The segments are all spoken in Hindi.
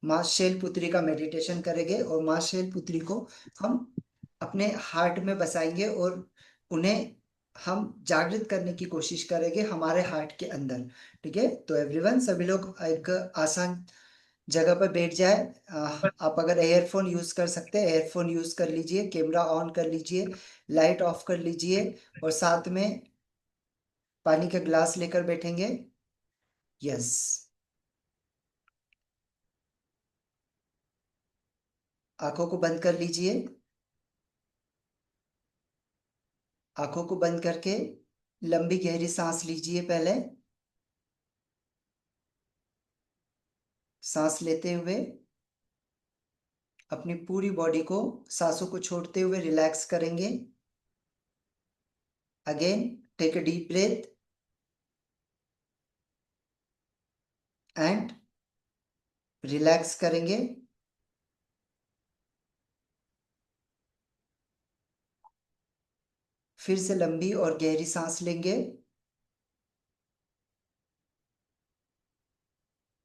माँ शैलपुत्री का मेडिटेशन करेंगे और माँ शैलपुत्री को हम अपने हार्ट में बसाएंगे और उन्हें हम जागृत करने की कोशिश करेंगे हमारे हार्ट के अंदर। ठीक है, तो एवरीवन, सभी लोग एक आसान जगह पर बैठ जाए। आप अगर एयरफोन यूज कर सकते हैं एयरफोन यूज कर लीजिए, कैमरा ऑन कर लीजिए, लाइट ऑफ कर लीजिए और साथ में पानी का ग्लास लेकर बैठेंगे। यस। आंखों को बंद कर लीजिए। आंखों को बंद करके लंबी गहरी सांस लीजिए पहले। सांस लेते हुए अपनी पूरी बॉडी को सांसों को छोड़ते हुए रिलैक्स करेंगे। Again, take a deep breath and relax करेंगे। फिर से लंबी और गहरी सांस लेंगे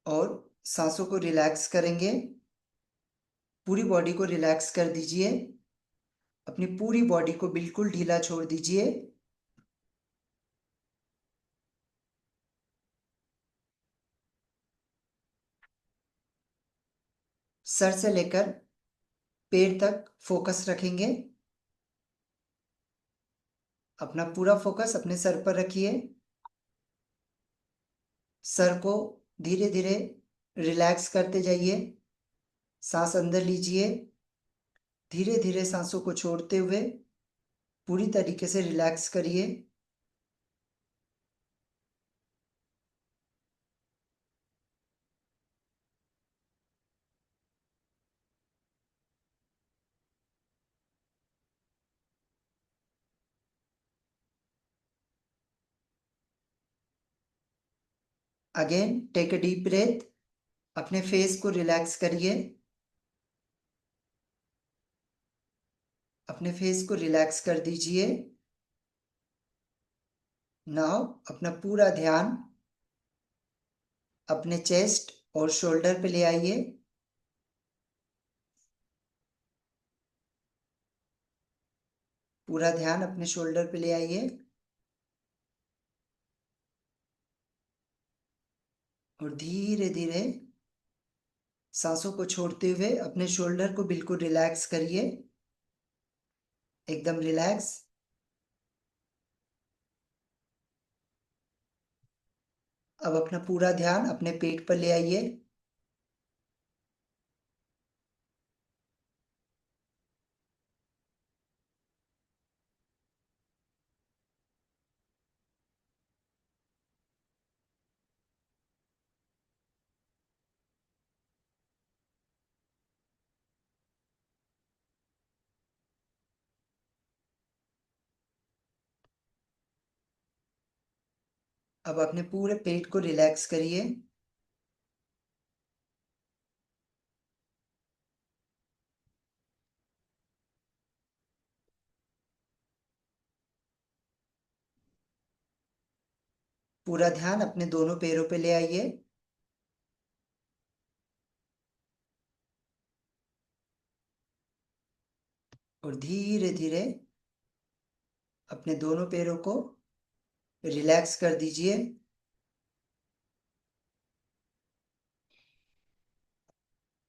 और सांसों को रिलैक्स करेंगे। पूरी बॉडी को रिलैक्स कर दीजिए। अपनी पूरी बॉडी को बिल्कुल ढीला छोड़ दीजिए। सर से लेकर पैर तक फोकस रखेंगे। अपना पूरा फोकस अपने सर पर रखिए। सर को धीरे धीरे रिलैक्स करते जाइए। सांस अंदर लीजिए। धीरे धीरे सांसों को छोड़ते हुए पूरी तरीके से रिलैक्स करिए। Again, take a deep breath. अपने फेस को रिलैक्स करिए। अपने फेस को रिलैक्स कर दीजिए। नाउ अपना पूरा ध्यान अपने चेस्ट और शोल्डर पे ले आइए। पूरा ध्यान अपने शोल्डर पे ले आइए और धीरे धीरे सांसों को छोड़ते हुए अपने शोल्डर को बिल्कुल रिलैक्स करिए। एकदम रिलैक्स। अब अपना पूरा ध्यान अपने पेट पर ले आइए। अब अपने पूरे पेट को रिलैक्स करिए। पूरा ध्यान अपने दोनों पैरों पे ले आइए। और धीरे धीरे अपने दोनों पैरों को रिलैक्स कर दीजिए।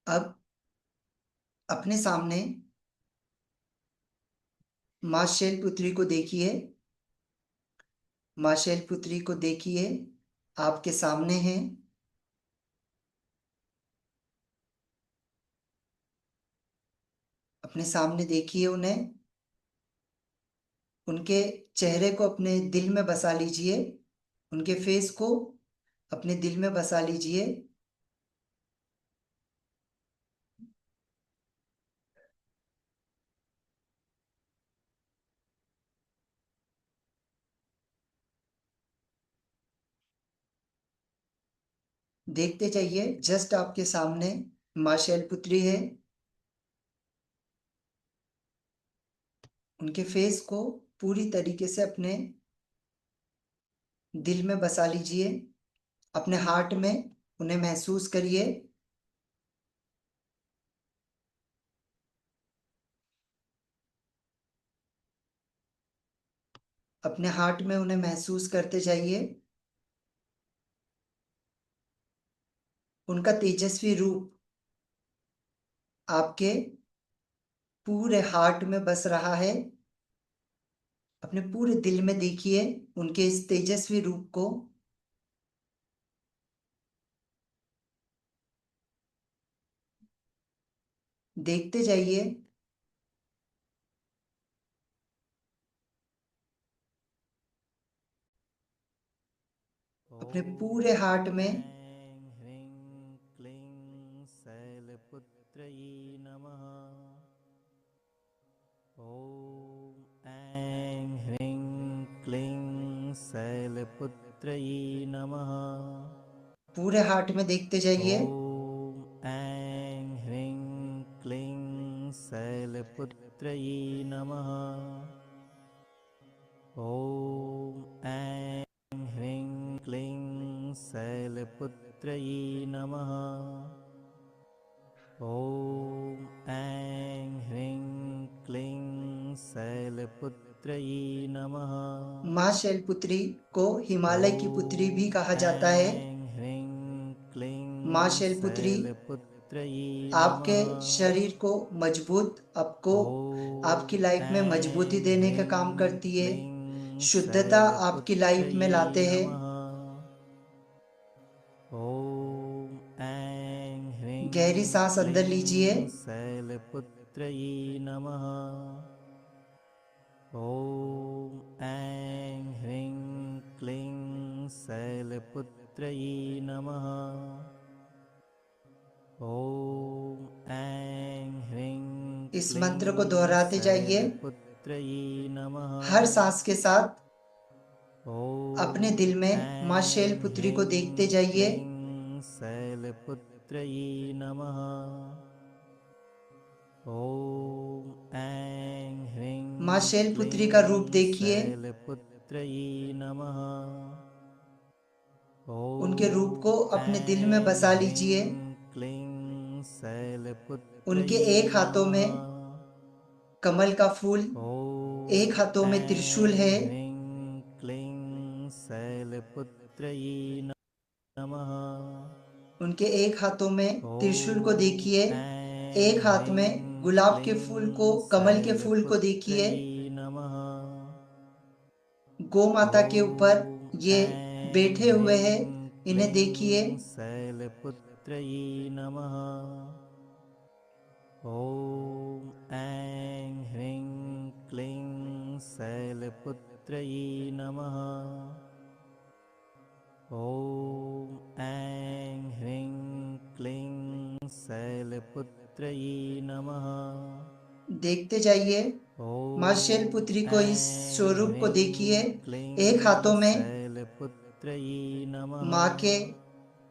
अब अपने सामने माँ शैलपुत्री को देखिए। माँ शैलपुत्री को देखिए, आपके सामने है। अपने सामने देखिए उन्हें। उनके चेहरे को अपने दिल में बसा लीजिए। उनके फेस को अपने दिल में बसा लीजिए। देखते जाइए, जस्ट आपके सामने माँ शैलपुत्री है। उनके फेस को पूरी तरीके से अपने दिल में बसा लीजिए। अपने हार्ट में उन्हें महसूस करिए। अपने हार्ट में उन्हें महसूस करते जाइए। उनका तेजस्वी रूप आपके पूरे हार्ट में बस रहा है। अपने पूरे दिल में देखिए उनके इस तेजस्वी रूप को। देखते जाइए। अपने पूरे हार्ट में। ऐं ह्रीं क्लीं शैलपुत्र्यै नमः। ॐ ऐं ह्रीं क्लीं शैलपुत्र्यै नमः। पूरे हार्ट में देखते जाइए। ॐ ऐं ह्रीं क्लीं शैलपुत्र्यै नमः। ॐ ऐं ह्रीं क्लीं शैलपुत्र्यै नमः। ॐ ऐं ह्रीं क्लीं शैलपुत्र्यै नमः। माँ शैलपुत्री को हिमालय की पुत्री भी कहा ॐ जाता है। ऐं ह्रीं माँ क्लीं शैलपुत्री शैलपुत्र्यै आपके नमः। शरीर को मजबूत, आपको आपकी ॐ लाइफ में मजबूती ऐं देने का काम ह्रीं करती है। क्लीं शुद्धता आपकी लाइफ में शैलपुत्र्यै लाते हैं। नमः। ॐ ऐं गहरी ह्रीं सांस अंदर लीजिए। क्लीं शैलपुत्र्यै नमः। ॐ ऐं ह्रीं क्लीं शैलपुत्र्यै नमः। ॐ ऐं ह्रीं इस मंत्र को क्लीं दोहराते जाइए शैलपुत्र्यै नमः। हर सांस के साथ। अपने ॐ दिल में माँ ऐं शैलपुत्री को देखते ह्रीं जाइए। क्लीं शैलपुत्र्यै नमः। ॐ ऐं माँ ह्रीं शैलपुत्री का रूप क्लीं देखिए। शैलपुत्र्यै नमः। उनके रूप को ॐ अपने दिल में ऐं बसा लीजिए। ह्रीं क्लीं उनके शैलपुत्र्यै एक हाथों नमः। में कमल का फूल, एक ॐ हाथों में त्रिशूल है। ऐं ह्रीं क्लीं शैलपुत्र्यै नमः। उनके एक हाथों में त्रिशूल को ॐ देखिए। ऐं एक हाथ में ह्रीं गुलाब के फूल को, क्लीं कमल के फूल को देखिए। शैलपुत्र्यै नमः। गौ माता के ऊपर ॐ ये ऐं बैठे हुए हैं। ह्रीं इन्हें देखिए। क्लीं शैलपुत्र्यै नमः। ॐ ऐं ह्रीं क्लीं शैलपुत्र्यै नमः। ॐ ऐं ह्रीं क्लीं शैलपुत्र्यै नमः। देखते जाइए। माँ ॐ शैलपुत्री को, इस ऐं स्वरूप को देखिए। ह्रीं एक क्लीं हाथों में शैलपुत्र्यै नमः। माँ के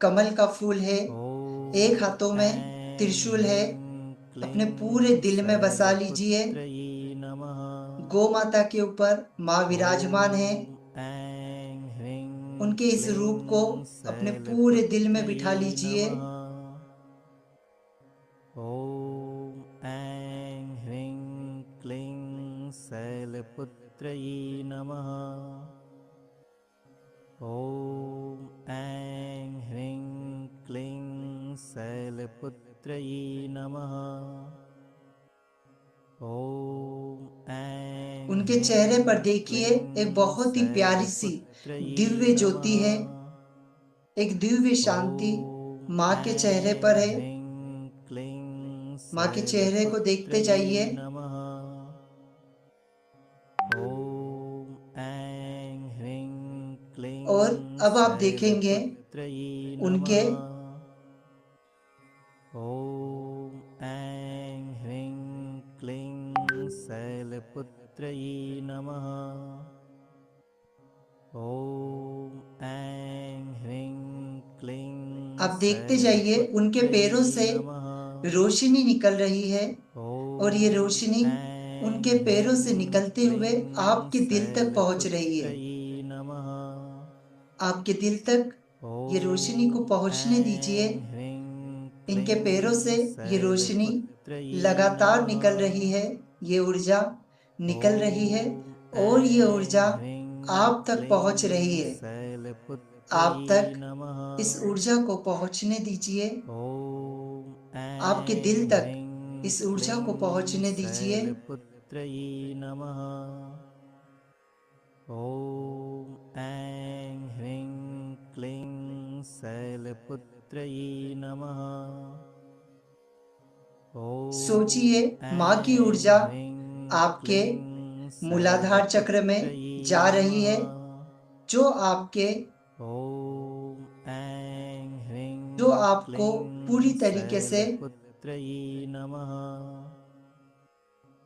कमल का फूल है। ॐ एक हाथों में ऐं त्रिशूल है। ह्रीं अपने पूरे क्लीं दिल में बसा लीजिए। शैलपुत्र्यै नमः। गौ माता के ऊपर माँ विराजमान है। ॐ ऐं ह्रीं उनके इस रूप को क्लीं अपने पूरे दिल में शैलपुत्र्यै बिठा लीजिए। नमः। ॐ ऐं ह्रीं क्लीं शैलपुत्र्यै नमः। ॐ ऐं ह्रीं क्लीं शैलपुत्र्यै नमः। ॐ ऐं उनके चेहरे ह्रीं पर देखिए एक क्लीं बहुत ही प्यारी सी शैलपुत्र्यै दिव्य ज्योति नमः। है। एक दिव्य शांति ॐ माँ के चेहरे पर ऐं है। ह्रीं क्लीं माँ के चेहरे को देखते शैलपुत्र्यै जाइए। नमः। ॐ ऐं ह्रीं और क्लीं अब आप देखेंगे शैलपुत्र्यै उनके नमः। ॐ ऐं ह्रीं क्लीं शैलपुत्र्यै नमः। ॐ ऐं ह्रीं क्लीं आप देखते जाइए उनके शैलपुत्र्यै पैरों से नमः। रोशनी निकल रही है। और ये ॐ रोशनी ऐं उनके पैरों से ह्रीं निकलते हुए क्लीं आपके दिल तक पहुंच रही है। शैलपुत्र्यै नमः। आपके दिल तक ये रोशनी को ॐ पहुंचने दीजिए। ऐं ह्रीं इनके पैरों से क्लीं ये रोशनी शैलपुत्र्यै लगातार नमः। निकल रही है। ये ऊर्जा निकल रही है। ॐ और ये ऐं ऊर्जा ह्रीं आप तक पहुंच रही है। आप शैलपुत्रये तक नमः। इस ऊर्जा को पहुंचने दीजिए। ॐ आपके ऐं दिल तक ह्रीं इस ऊर्जा को क्लीं पहुंचने दीजिए। शैलपुत्रये नमः। ॐ ऐं ह्रीं क्लीं शैलपुत्रये नमः। सोचिए, ॐ माँ की ऐं ऊर्जा ह्रीं आपके क्लीं मूलाधार चक्र में शैलपुत्रये जा रही है, नमः। जो आपके ॐ ऐं जो ह्रीं आपको पूरी क्लीं तरीके से शैलपुत्रये नमः।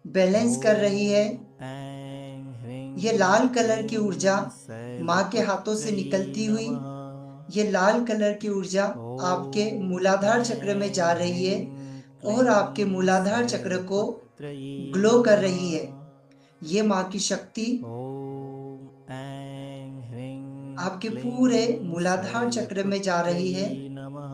बैलेंस कर रही है। ॐ ऐं ये ह्रीं लाल कलर की ऊर्जा क्लीं माँ के हाथों से शैलपुत्रये निकलती हुई, नमः। ये लाल कलर की ऊर्जा आपके ॐ मूलाधार चक्र में जा ऐं रही है ह्रीं और आपके क्लीं मूलाधार चक्र को शैलपुत्रये ग्लो कर नमः। रही है। ये माँ की शक्ति ॐ ऐं ह्रीं आपके पूरे क्लीं मूलाधार चक्र में जा रही है। शैलपुत्रये नमः।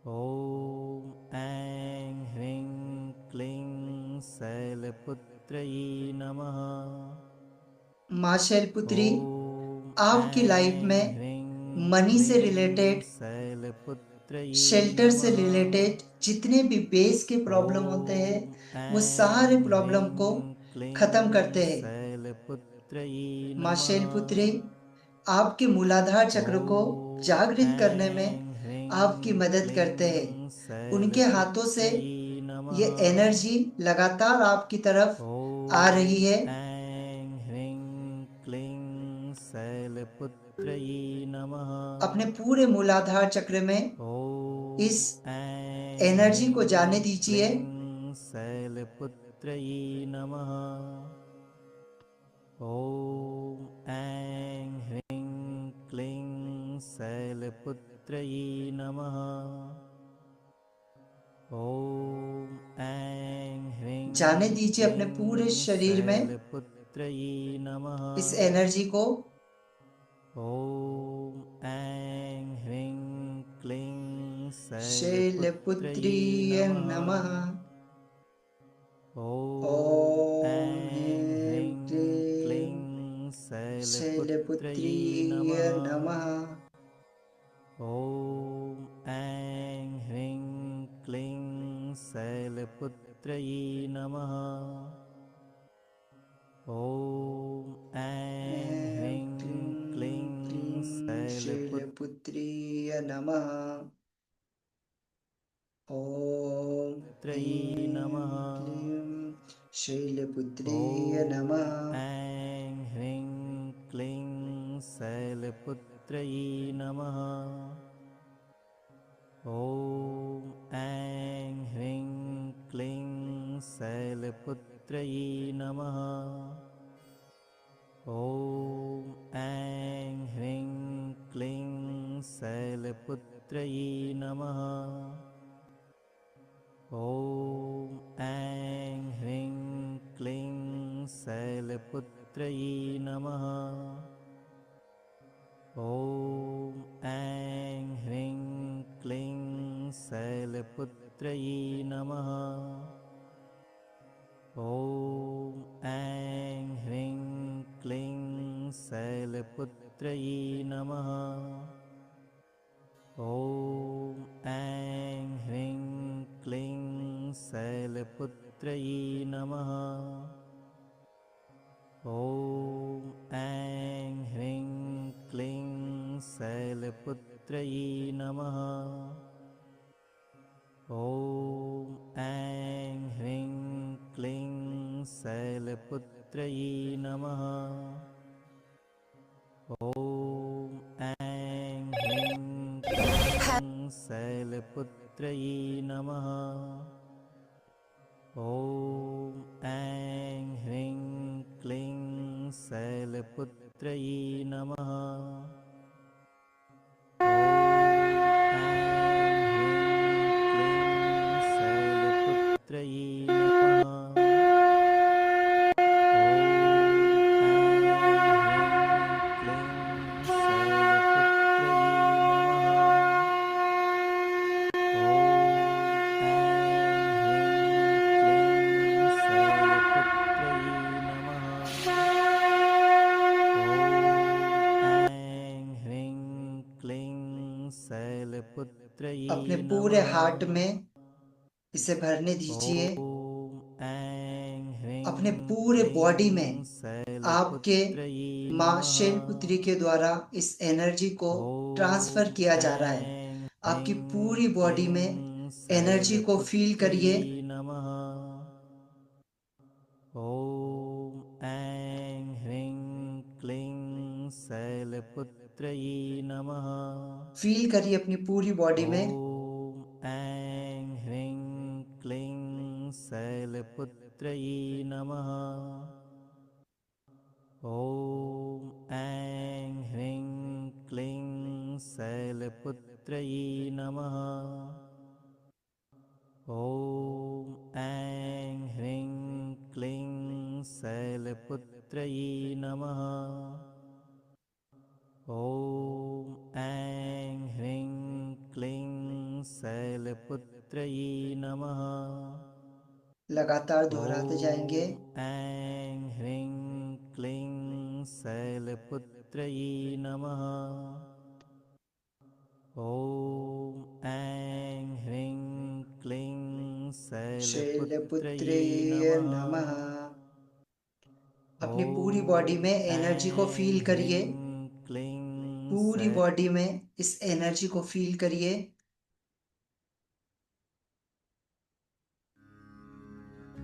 ॐ ऐं ह्रीं क्लीं शैलपुत्रये नमः। माँ शैलपुत्री, ॐ आपकी लाइफ ऐं में ह्रीं मनी से क्लीं रिलेटेड, शैलपुत्रये शेल्टर से नमः। रिलेटेड जितने भी बेस के प्रॉब्लम होते हैं, ॐ वो सारे ऐं प्रॉब्लम को ह्रीं खत्म क्लीं करते हैं। शैलपुत्रये माँ नमः। शैलपुत्री, आपके मूलाधार चक्र को ॐ जागृत करने में ऐं आपकी ह्रीं मदद करते हैं। क्लीं उनके हाथों से शैलपुत्रये नमः। ये एनर्जी लगातार आपकी तरफ आ रही है। ॐ ऐं ह्रीं क्लीं शैलपुत्रये नमः। अपने पूरे मूलाधार चक्र में इस ॐ ऐं एनर्जी को ह्रीं जाने दीजिए। क्लीं शैलपुत्रये नमः। ॐ ऐं ह्रीं क्लीं शैलपुत्रये नमः। ॐ ऐं जाने ह्रीं दीजिए अपने पूरे क्लीं शरीर में शैलपुत्रये नमः। इस एनर्जी को। ॐ ऐं ह्रीं क्लीं शैलपुत्री शैलपुत्रये नमः। नमः। ॐ ॐ ऐं ह्रीं ह्रीं क्लीं क्लीं शैलपुत्री शैलपुत्रये नमः। नमः। ॐ ऐं ह्रीं क्लीं शैलपुत्रये नमः। ॐ ऐं ह्रीं क्लीं शैलपुत्री नमः। ॐ शैलपुत्रये नमः। क्लीं शैलपुत्री नमः। ॐ ऐं ह्रीं क्लीं शैलपुत्रये नमः। ॐ ऐं ह्रीं क्लीं शैलपुत्रये नमः। ॐ ऐं ह्रीं क्लीं शैलपुत्रये नमः। ॐ ऐं ह्रीं क्लीं शैलपुत्रये नमः। ॐ ऐं ह्रीं क्लीं शैलपुत्रये नमः। ॐ ऐं ह्रीं क्लीं शैलपुत्रये नमः। ॐ ऐं ह्रीं क्लीं शैलपुत्रये नमः। ॐ ऐं ह्रीं क्लीं शैलपुत्रये नमः। ॐ ऐं ह्रीं क्लीं शैलपुत्रये नमः। ॐ ऐं ह्रीं क्लीं शैलपुत्रये नमः। ॐ ऐं ह्रीं क्लीं शैलपुत्रये नमः। ॐ ऐं ह्रीं क्लीं शैलपुत्रये नमः। ॐ अपने शैलपुत्रयी पूरे हार्ट नमः। में इसे भरने दीजिए। ॐ ऐं अपने ह्रीं पूरे बॉडी में क्लीं आपके शैलपुत्रयी माँ नमः। शैलपुत्री के द्वारा इस एनर्जी को ट्रांसफर ॐ किया जा रहा है। ऐं आपकी ह्रीं पूरी बॉडी में क्लीं एनर्जी को फील करिए। शैलपुत्रयी नमः। ॐ ऐं ह्रीं क्लीं शैलपुत्रयी नमः। फील करिए अपनी पूरी बॉडी में। ॐ ऐं ह्रीं क्लीं शैलपुत्रयी नमः। ॐ ऐं ह्रीं क्लीं शैलपुत्रयी नमः। ॐ ऐं ह्रीं क्लीं शैलपुत्रयी नमः। ॐ ऐं ह्रीं क्लीं शैलपुत्रयी नमः। लगातार दोहराते जाएंगे। ॐ ऐं ह्रीं क्लीं शैलपुत्रयी नमः। ॐ ऐं ह्रीं क्लीं शैलपुत्रे शैलपुत्रयी नमः। नमः। अपनी पूरी बॉडी में एनर्जी को फील करिए। क्लीं पूरी बॉडी में इस एनर्जी को फील करिए।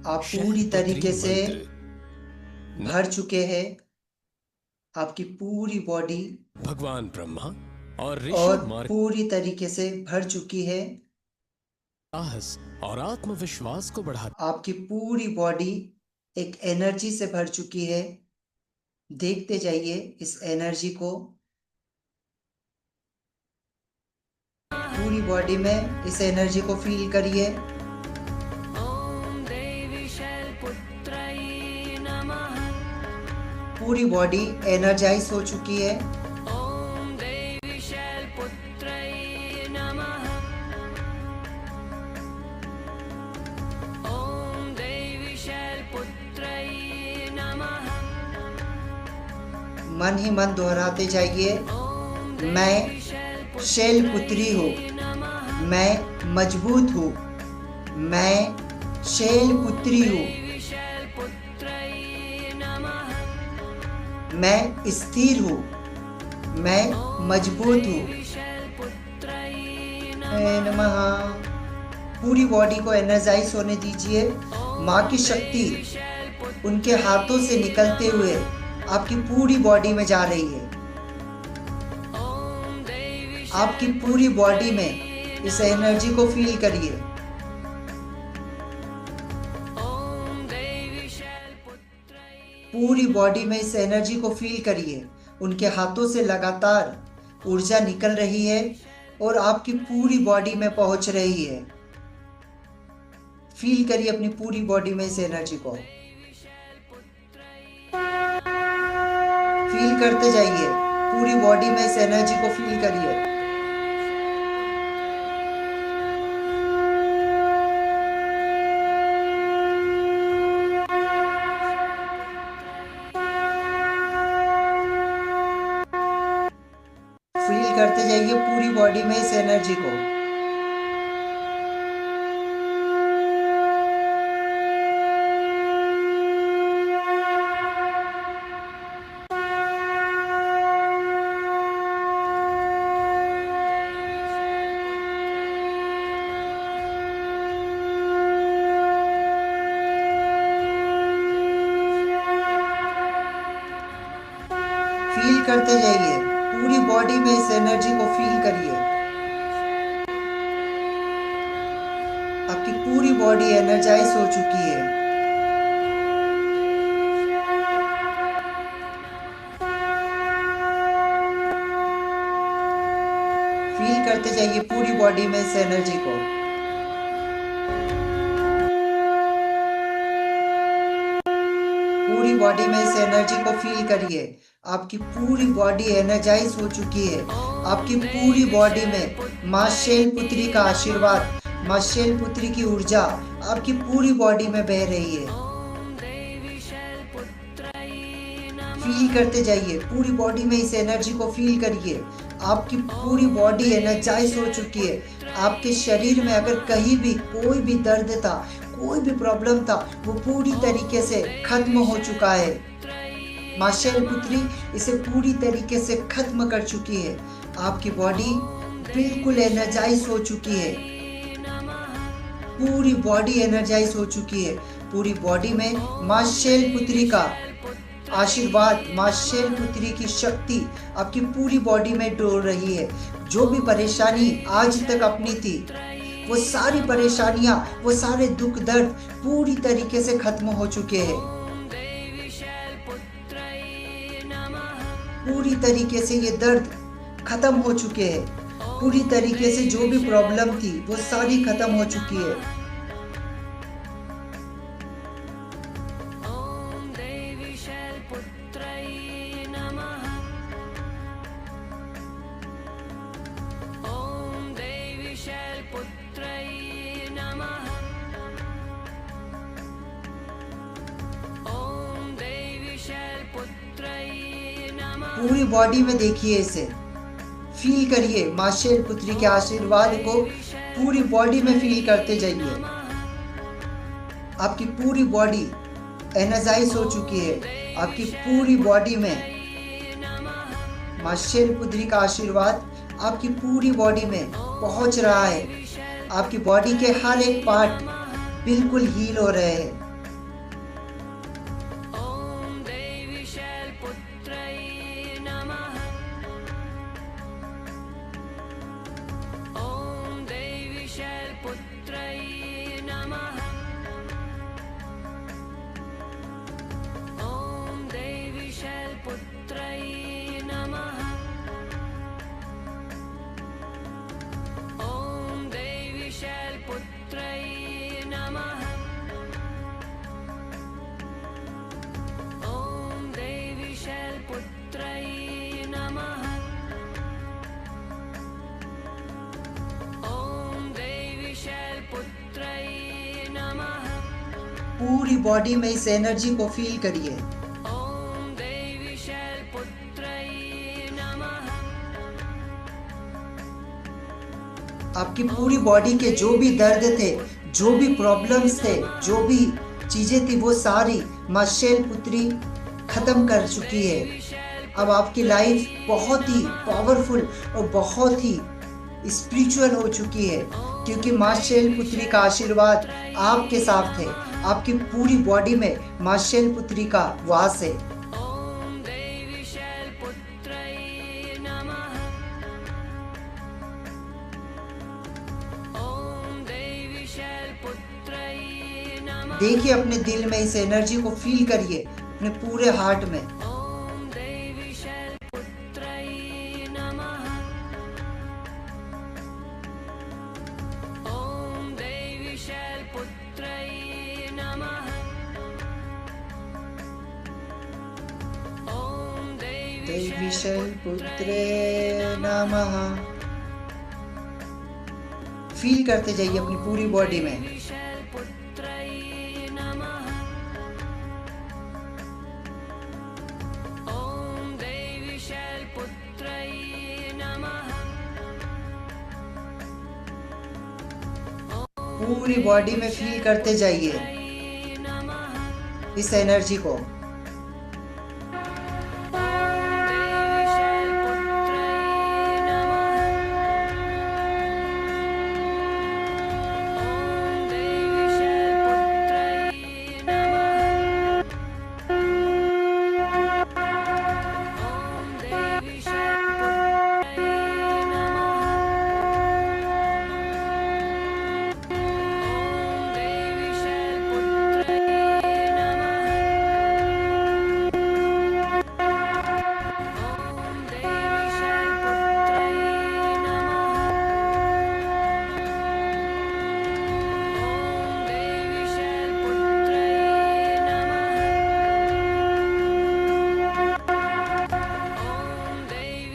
आप पूरी तरीके से भर चुके हैं। आपकी पूरी बॉडी भगवान ब्रह्मा और ऋषि और मार्ग पूरी तरीके से भर चुकी है। साहस और आत्मविश्वास को बढ़ाते आपकी पूरी बॉडी एक एनर्जी से भर चुकी है। देखते जाइए इस एनर्जी को। पूरी बॉडी में इस एनर्जी को फील करिए। ॐ देवी शैलपुत्रयी नमः। पूरी बॉडी एनर्जाइज हो चुकी है। ॐ देवी शैलपुत्रयी नमः। ॐ देवी शैलपुत्रयी नमः। मन ही मन दोहराते जाइए। ॐ मैं शैलपुत्री हूँ। मैं मजबूत हूँ। मैं शैलपुत्री हूँ। देवी शैलपुत्रयी नमः। मैं स्थिर हूँ। मैं मजबूत हूँ। शैलपुत्रयी नमः। पूरी बॉडी को एनर्जाइज होने दीजिए। माँ की शक्ति उनके हाथों से निकलते हुए आपकी पूरी बॉडी में जा रही है। आपकी पूरी बॉडी में इस एनर्जी को फील करिए। पूरी बॉडी में इस एनर्जी को फील करिए। उनके हाथों से लगातार ऊर्जा निकल रही है और आपकी पूरी बॉडी में पहुंच रही है। फील करिए अपनी पूरी बॉडी में इस एनर्जी को। फील करते जाइए। पूरी बॉडी में इस एनर्जी को फील करिए। फील करते जाइए पूरी बॉडी में इस एनर्जी को। फील करते जाइए। पूरी बॉडी में इस एनर्जी को फील करिए। आपकी पूरी बॉडी एनर्जाइज हो चुकी है। फील करते जाइए पूरी बॉडी में इस एनर्जी को। पूरी बॉडी में इस एनर्जी को फील करिए। आपकी पूरी बॉडी एनर्जाइज हो चुकी है। आपकी पूरी बॉडी में माँ शैलपुत्री का आशीर्वाद, माँ शैलपुत्री की ऊर्जा आपकी पूरी बॉडी में बह रही है। फील करते जाइए। पूरी बॉडी में इस एनर्जी को फील करिए। आपकी पूरी बॉडी एनर्जाइज हो चुकी है। आपके शरीर में अगर कहीं भी कोई भी दर्द था, कोई भी प्रॉब्लम था, वो पूरी तरीके से खत्म हो चुका है। माँ शैलपुत्री इसे पूरी तरीके से खत्म कर चुकी है। आपकी बॉडी बिल्कुल एनर्जाइज हो चुकी है। पूरी बॉडी एनर्जाइज हो चुकी है। पूरी बॉडी में माँ शैलपुत्री का आशीर्वाद, माँ शैलपुत्री की शक्ति आपकी पूरी बॉडी में डोल रही है। जो भी परेशानी आज तक अपनी थी, वो सारी परेशानियां, वो सारे दुख दर्द पूरी तरीके से खत्म हो चुके हैं। पूरी तरीके से ये दर्द खत्म हो चुके हैं। पूरी तरीके से जो भी प्रॉब्लम थी वो सारी खत्म हो चुकी है। पूरी बॉडी में देखिए इसे, फील करिए माँ शैलपुत्री के आशीर्वाद को पूरी बॉडी में फील करते जाइए। आपकी पूरी बॉडी एनर्जाइज हो चुकी है। आपकी पूरी बॉडी में माँ शैलपुत्री का आशीर्वाद आपकी पूरी बॉडी में पहुंच रहा है। आपकी बॉडी के हर एक पार्ट बिल्कुल हील हो रहे हैं। पूरी बॉडी में इस एनर्जी को फील करिए। आपकी पूरी बॉडी के जो भी दर्द थे, जो भी प्रॉब्लम्स थे, जो भी चीजें थी, वो सारी माँ शैलपुत्री खत्म कर चुकी है। अब आपकी लाइफ बहुत ही पावरफुल और बहुत ही स्पिरिचुअल हो चुकी है, क्योंकि माँ शैलपुत्री का आशीर्वाद आपके साथ है। आपकी पूरी बॉडी में माँ शैलपुत्री का वास है। देखिए अपने दिल में इस एनर्जी को फील करिए, अपने पूरे हार्ट में। देवी शैलपुत्रे नमः। फील करते जाइए अपनी पूरी बॉडी में। पूरी बॉडी में फील करते जाइए इस एनर्जी को।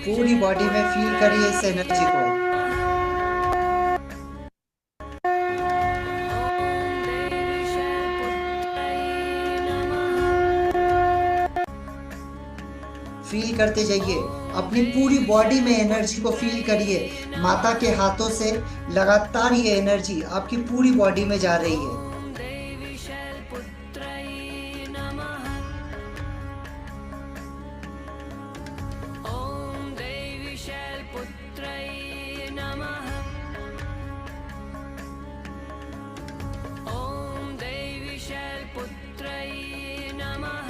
पूरी बॉडी में फील करिए इस एनर्जी को। फील करते जाइए अपनी पूरी बॉडी में एनर्जी को फील करिए। माता के हाथों से लगातार ये एनर्जी आपकी पूरी बॉडी में जा रही है। ॐ देवी शैलपुत्र्यै नमः। ॐ देवी शैलपुत्र्यै नमः। ॐ देवी शैलपुत्र्यै नमः।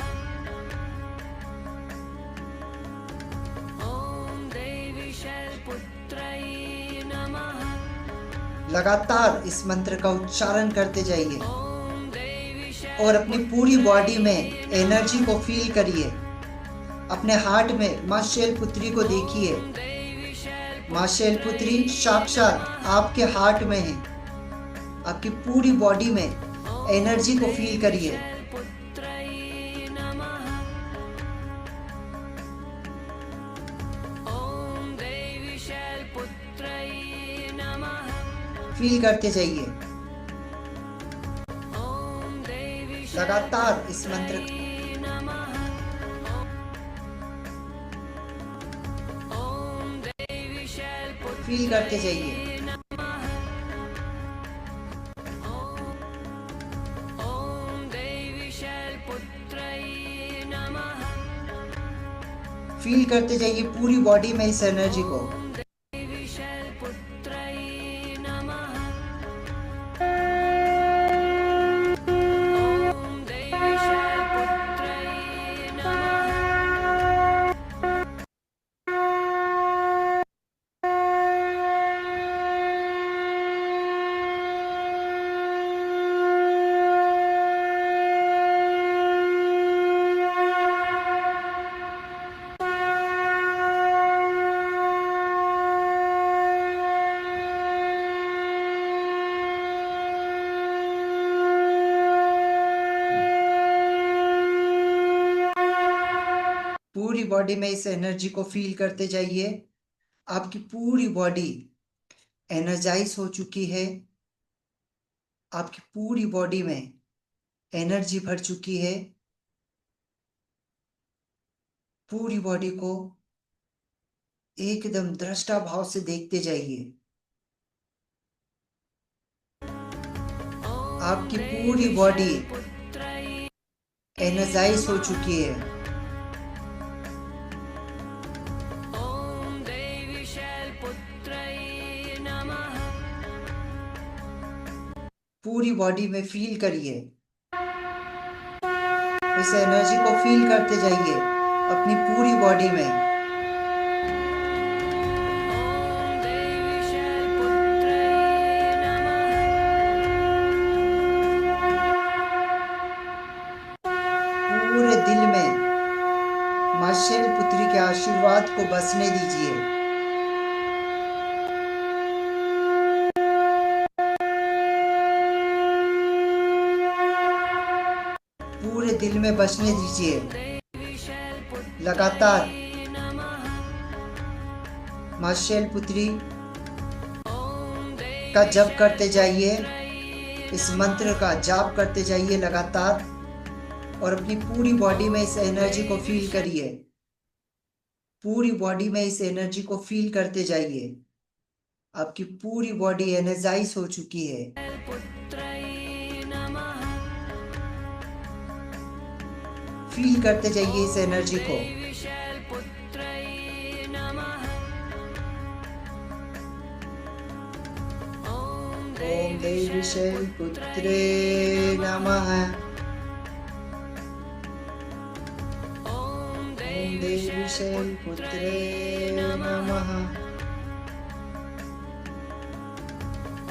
ॐ देवी शैलपुत्र्यै नमः। लगातार इस मंत्र का उच्चारण करते जाइए ॐ देवी और अपनी पूरी बॉडी में एनर्जी को फील करिए। अपने हार्ट में माँ शैलपुत्री को देखिए। देवी माँ शैलपुत्री साक्षात आपके हार्ट में है। आपकी पूरी बॉडी में एनर्जी को फील करिए। शैलपुत्र्यै नमः। ॐ देवी शैलपुत्र्यै नमः। फील करते जाइए ॐ देवी लगातार इस मंत्र शैलपुत्र्यै नमः। ॐ देवी शैलपुत्र्यै फील करते जाइए। ॐ देवी शैलपुत्र्यै नमः। फील करते जाइए पूरी बॉडी में इस एनर्जी को। देवी शैलपुत्र्यै नमः। ॐ देवी शैलपुत्र्यै नमः। पूरी बॉडी में इस एनर्जी को फील करते जाइए। आपकी पूरी बॉडी एनर्जाइज हो चुकी है। आपकी पूरी बॉडी में एनर्जी भर चुकी है। पूरी बॉडी को एकदम दृष्टा भाव से देखते जाइए। आपकी पूरी बॉडी एनर्जाइज हो चुकी है। ॐ देवी शैलपुत्र्यै नमः। पूरी बॉडी में फील करिए। इस एनर्जी को फील करते जाइए अपनी पूरी बॉडी में। ॐ देवी शैलपुत्र्यै नमः। पूरे दिल में माँ शैलपुत्री के आशीर्वाद को बसने दीजिए। पूरे दिल में बसने दीजिए। देवी शैलपुत्र्यै लगातार नमः। माँ शैलपुत्री ॐ देवी का जप करते जाइए। इस मंत्र का जाप करते जाइए लगातार और अपनी पूरी बॉडी में इस एनर्जी को फील करिए। पूरी बॉडी में इस एनर्जी को फील करते जाइए। आपकी पूरी बॉडी एनर्जाइज हो चुकी है। शैलपुत्र्यै नमः। फील करते जाइए इस एनर्जी को। देवी शैलपुत्र्यै नमः। ॐ ओम देवी शैलपुत्रे नमः। ॐ ओम देवी देवी शैलपुत्रे नमः।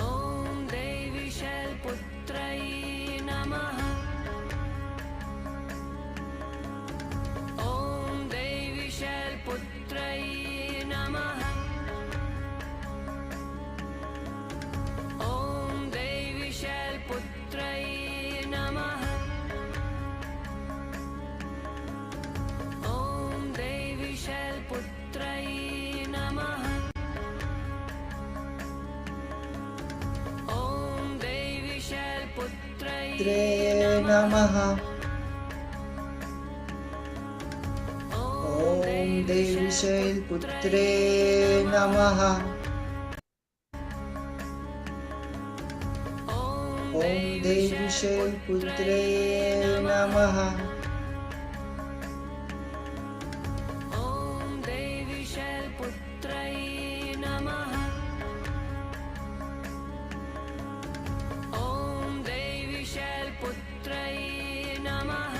ॐ देवी शैलपुत्र्यै नमः। ॐ देवी शैलपुत्र्यै नमः। ॐ देवी शैलपुत्र्यै नमः। ॐ देवी शैलपुत्र्यै नमः। ॐ देवी शैलपुत्र्यै त्रे नमः। ॐ ओम देवी शैलपुत्रे नमः। ओम देवी शैलपुत्रे नमः। ॐ देवी शैलपुत्रै नमः। ॐ देवी शैलपुत्रै नमः।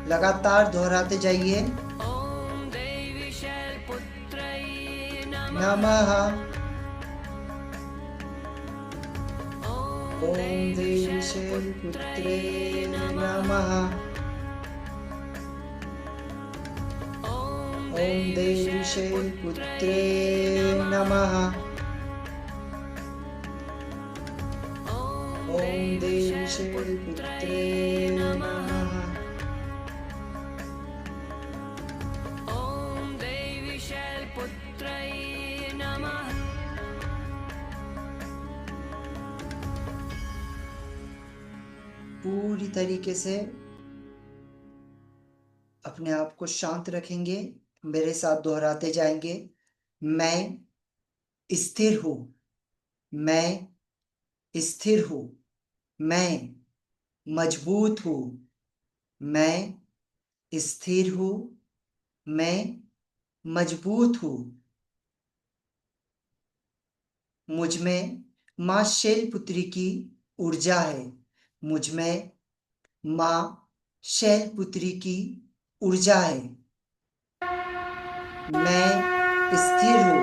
लगातार दोहराते जाइए। ॐ देवी शैलपुत्रै नमः। नमः। ॐ ओम देवी शैलपुत्रे नमः। ॐ ओम देवी शैलपुत्रे नमः। ओम देवी शैलपुत्रे नमः। ॐ देवी शैलपुत्रै नमः। पूरी तरीके से अपने आप को शांत रखेंगे। मेरे साथ दोहराते जाएंगे। मैं स्थिर हूं। मैं स्थिर हूं। मैं मजबूत हूं। मैं स्थिर हूं। मैं मजबूत हूं। मुझ में मां शैलपुत्री की ऊर्जा है। मुझ में मां शैलपुत्री की ऊर्जा है। मैं स्थिर हूं।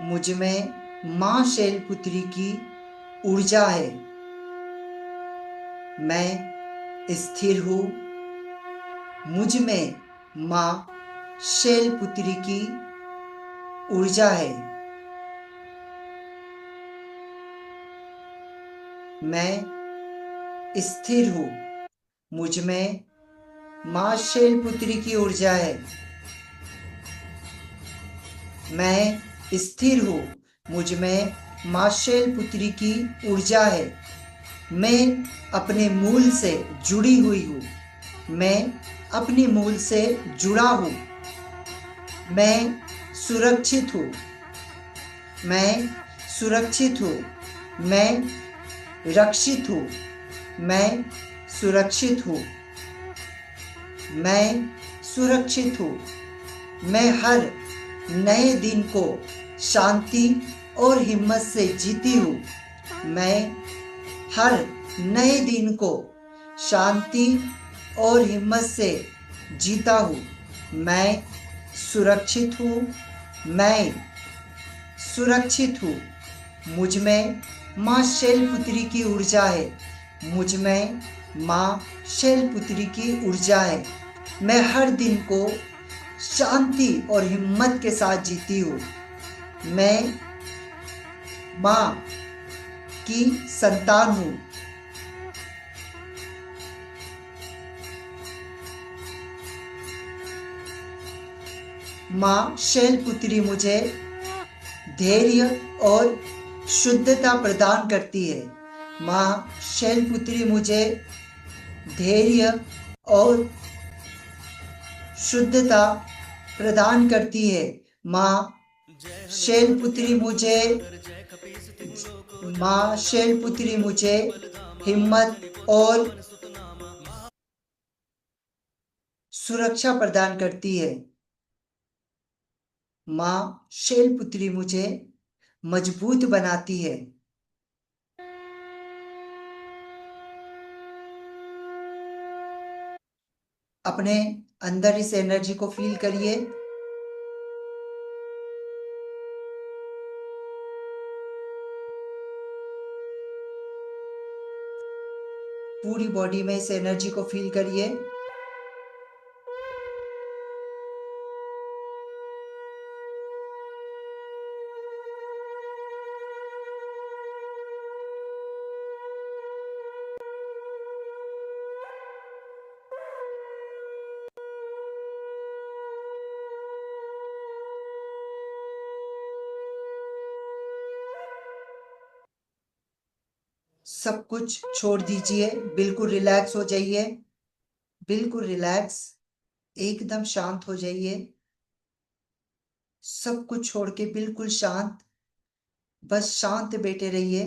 मुझ में मां शैलपुत्री की ऊर्जा है। मैं स्थिर हूं। मुझ में मां शैलपुत्री की ऊर्जा है। मैं स्थिर हूं। मुझ में मां शैलपुत्री की ऊर्जा है। मैं स्थिर हूं। मुझ में मां शैलपुत्री की ऊर्जा है। मैं अपने मूल से जुड़ी हुई हूं। मैं अपने मूल से जुड़ा हूं। मैं सुरक्षित हूं। मैं सुरक्षित हूं। मैं रक्षित हूं। मैं सुरक्षित हूं। मैं सुरक्षित हूं। मैं हर नए दिन को शांति और हिम्मत से जीती हूं। मैं हर नए दिन को शांति और हिम्मत से जीता हूं। मैं सुरक्षित हूं। मैं सुरक्षित हूं। मुझ में मां शैलपुत्री की ऊर्जा है। मुझ में मां शैलपुत्री की ऊर्जा है। मैं हर दिन को शांति और हिम्मत के साथ जीती हूँ। मैं मां की संतान हूँ। मां शैलपुत्री मुझे धैर्य और शुद्धता प्रदान करती है। मां शैलपुत्री मुझे धैर्य और शुद्धता प्रदान करती है। मां शैलपुत्री मुझे हिम्मत और सुरक्षा प्रदान करती है। मां शैलपुत्री मुझे मजबूत बनाती है। अपने अंदर इस एनर्जी को फील करिए। पूरी बॉडी में इस एनर्जी को फील करिए। सब कुछ छोड़ दीजिए। बिल्कुल रिलैक्स हो जाइए। बिल्कुल रिलैक्स। एकदम शांत हो जाइए, सब कुछ छोड़ के बिल्कुल शांत, बस शांत बैठे रहिए।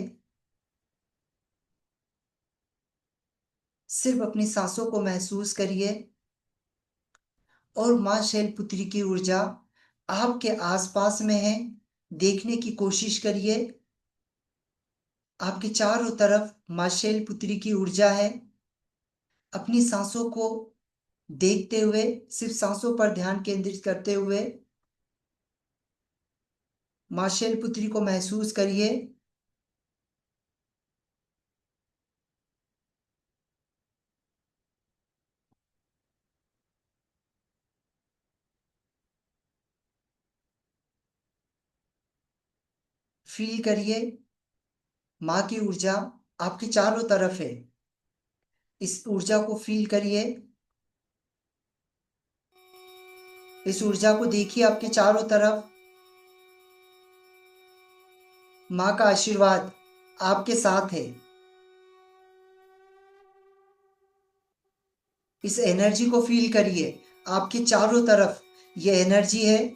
सिर्फ अपनी सांसों को महसूस करिए और मां शैलपुत्री की ऊर्जा आपके आसपास में है, देखने की कोशिश करिए। आपके चारों तरफ मां शैलपुत्री की ऊर्जा है। अपनी सांसों को देखते हुए, सिर्फ सांसों पर ध्यान केंद्रित करते हुए मां शैलपुत्री को महसूस करिए। फील करिए, मां की ऊर्जा आपके चारों तरफ है। इस ऊर्जा को फील करिए, इस ऊर्जा को देखिए आपके चारों तरफ। मां का आशीर्वाद आपके साथ है। इस एनर्जी को फील करिए, आपके चारों तरफ ये एनर्जी है।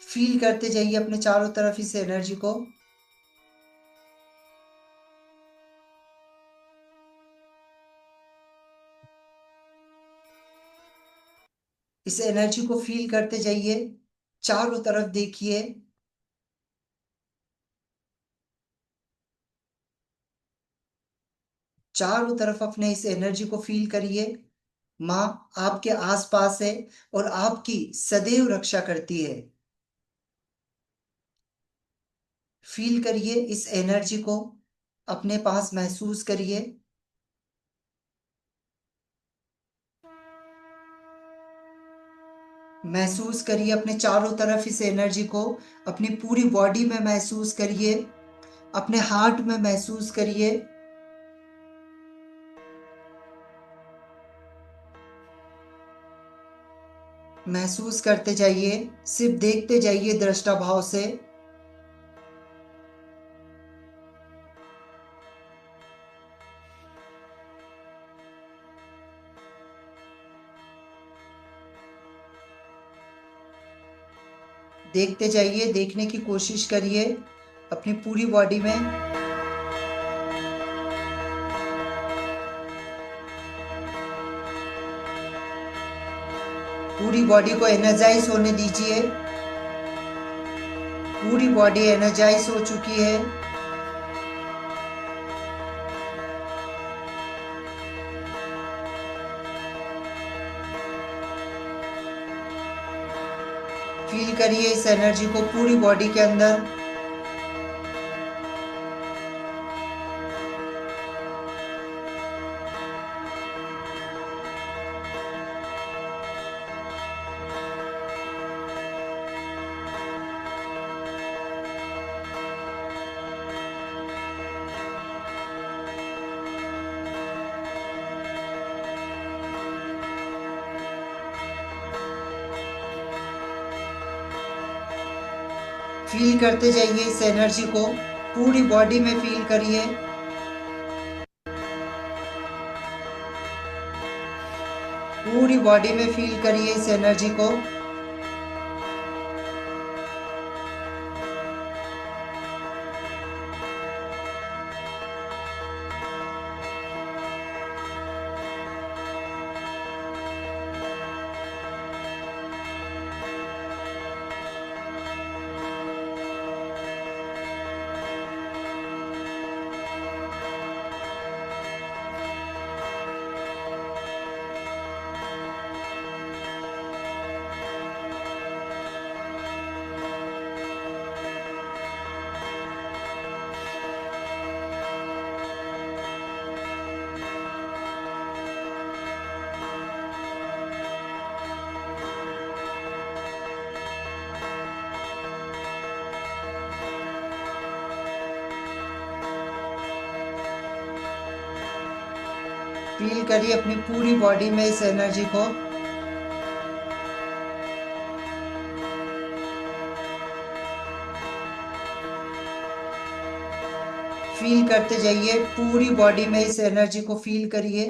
फील करते जाइए अपने चारों तरफ इस एनर्जी को। इस एनर्जी को फील करते जाइए, चारों तरफ देखिए। चारों तरफ अपने इस एनर्जी को फील करिए। मां आपके आसपास है और आपकी सदैव रक्षा करती है। फील करिए इस एनर्जी को, अपने पास महसूस करिए। महसूस करिए अपने चारों तरफ इस एनर्जी को, अपनी पूरी बॉडी में महसूस करिए, अपने हार्ट में महसूस करिए। महसूस करते जाइए, सिर्फ देखते जाइए दृष्टा भाव से। देखते जाइए, देखने की कोशिश करिए अपनी पूरी बॉडी में। पूरी बॉडी को एनर्जाइज होने दीजिए। पूरी बॉडी एनर्जाइज हो चुकी है। फील करिए इस एनर्जी को पूरी बॉडी के अंदर। फील करते जाइए इस एनर्जी को, पूरी बॉडी में फील करिए। पूरी बॉडी में फील करिए इस एनर्जी को। फील करिए अपनी पूरी बॉडी में इस एनर्जी को। फील करते जाइए, पूरी बॉडी में इस एनर्जी को फील करिए।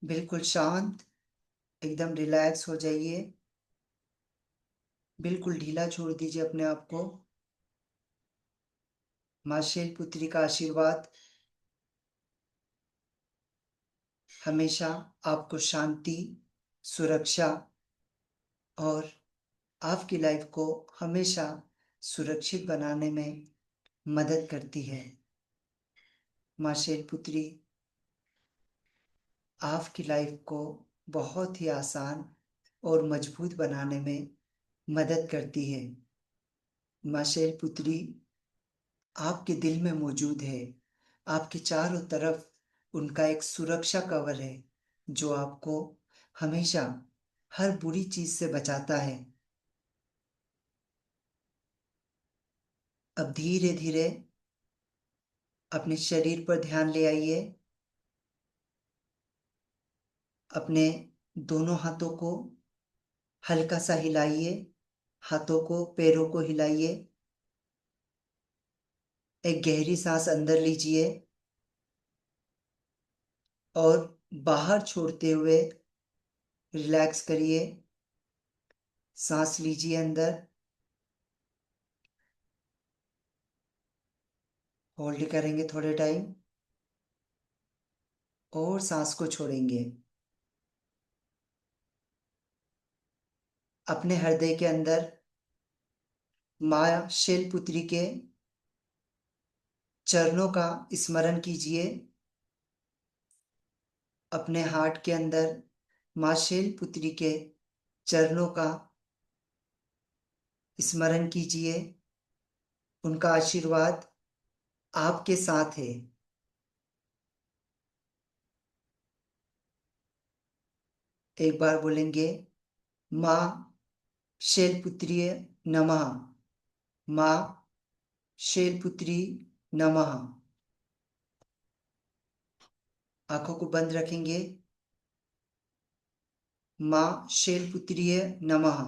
बिल्कुल शांत, एकदम रिलैक्स हो जाइए। बिल्कुल ढीला छोड़ दीजिए अपने आप को। माँ शैलपुत्री का आशीर्वाद हमेशा आपको शांति, सुरक्षा और आपकी लाइफ को हमेशा सुरक्षित बनाने में मदद करती है। माँ शैलपुत्री आपकी लाइफ को बहुत ही आसान और मजबूत बनाने में मदद करती है। माँ शैलपुत्री आपके दिल में मौजूद है। आपके चारों तरफ उनका एक सुरक्षा कवर है जो आपको हमेशा हर बुरी चीज से बचाता है। अब धीरे धीरे अपने शरीर पर ध्यान ले आइए। अपने दोनों हाथों को हल्का सा हिलाइए। हाथों को, पैरों को हिलाइए। एक गहरी सांस अंदर लीजिए और बाहर छोड़ते हुए रिलैक्स करिए। सांस लीजिए अंदर, होल्ड करेंगे थोड़े टाइम और सांस को छोड़ेंगे। अपने हृदय के अंदर माँ शैलपुत्री के चरणों का स्मरण कीजिए। अपने हार्ट के अंदर माँ शैलपुत्री के चरणों का स्मरण कीजिए। उनका आशीर्वाद आपके साथ है। एक बार बोलेंगे, माँ शैलपुत्री नमः। माँ शैलपुत्री नमः। आंखों को बंद रखेंगे। माँ शैलपुत्री नमः।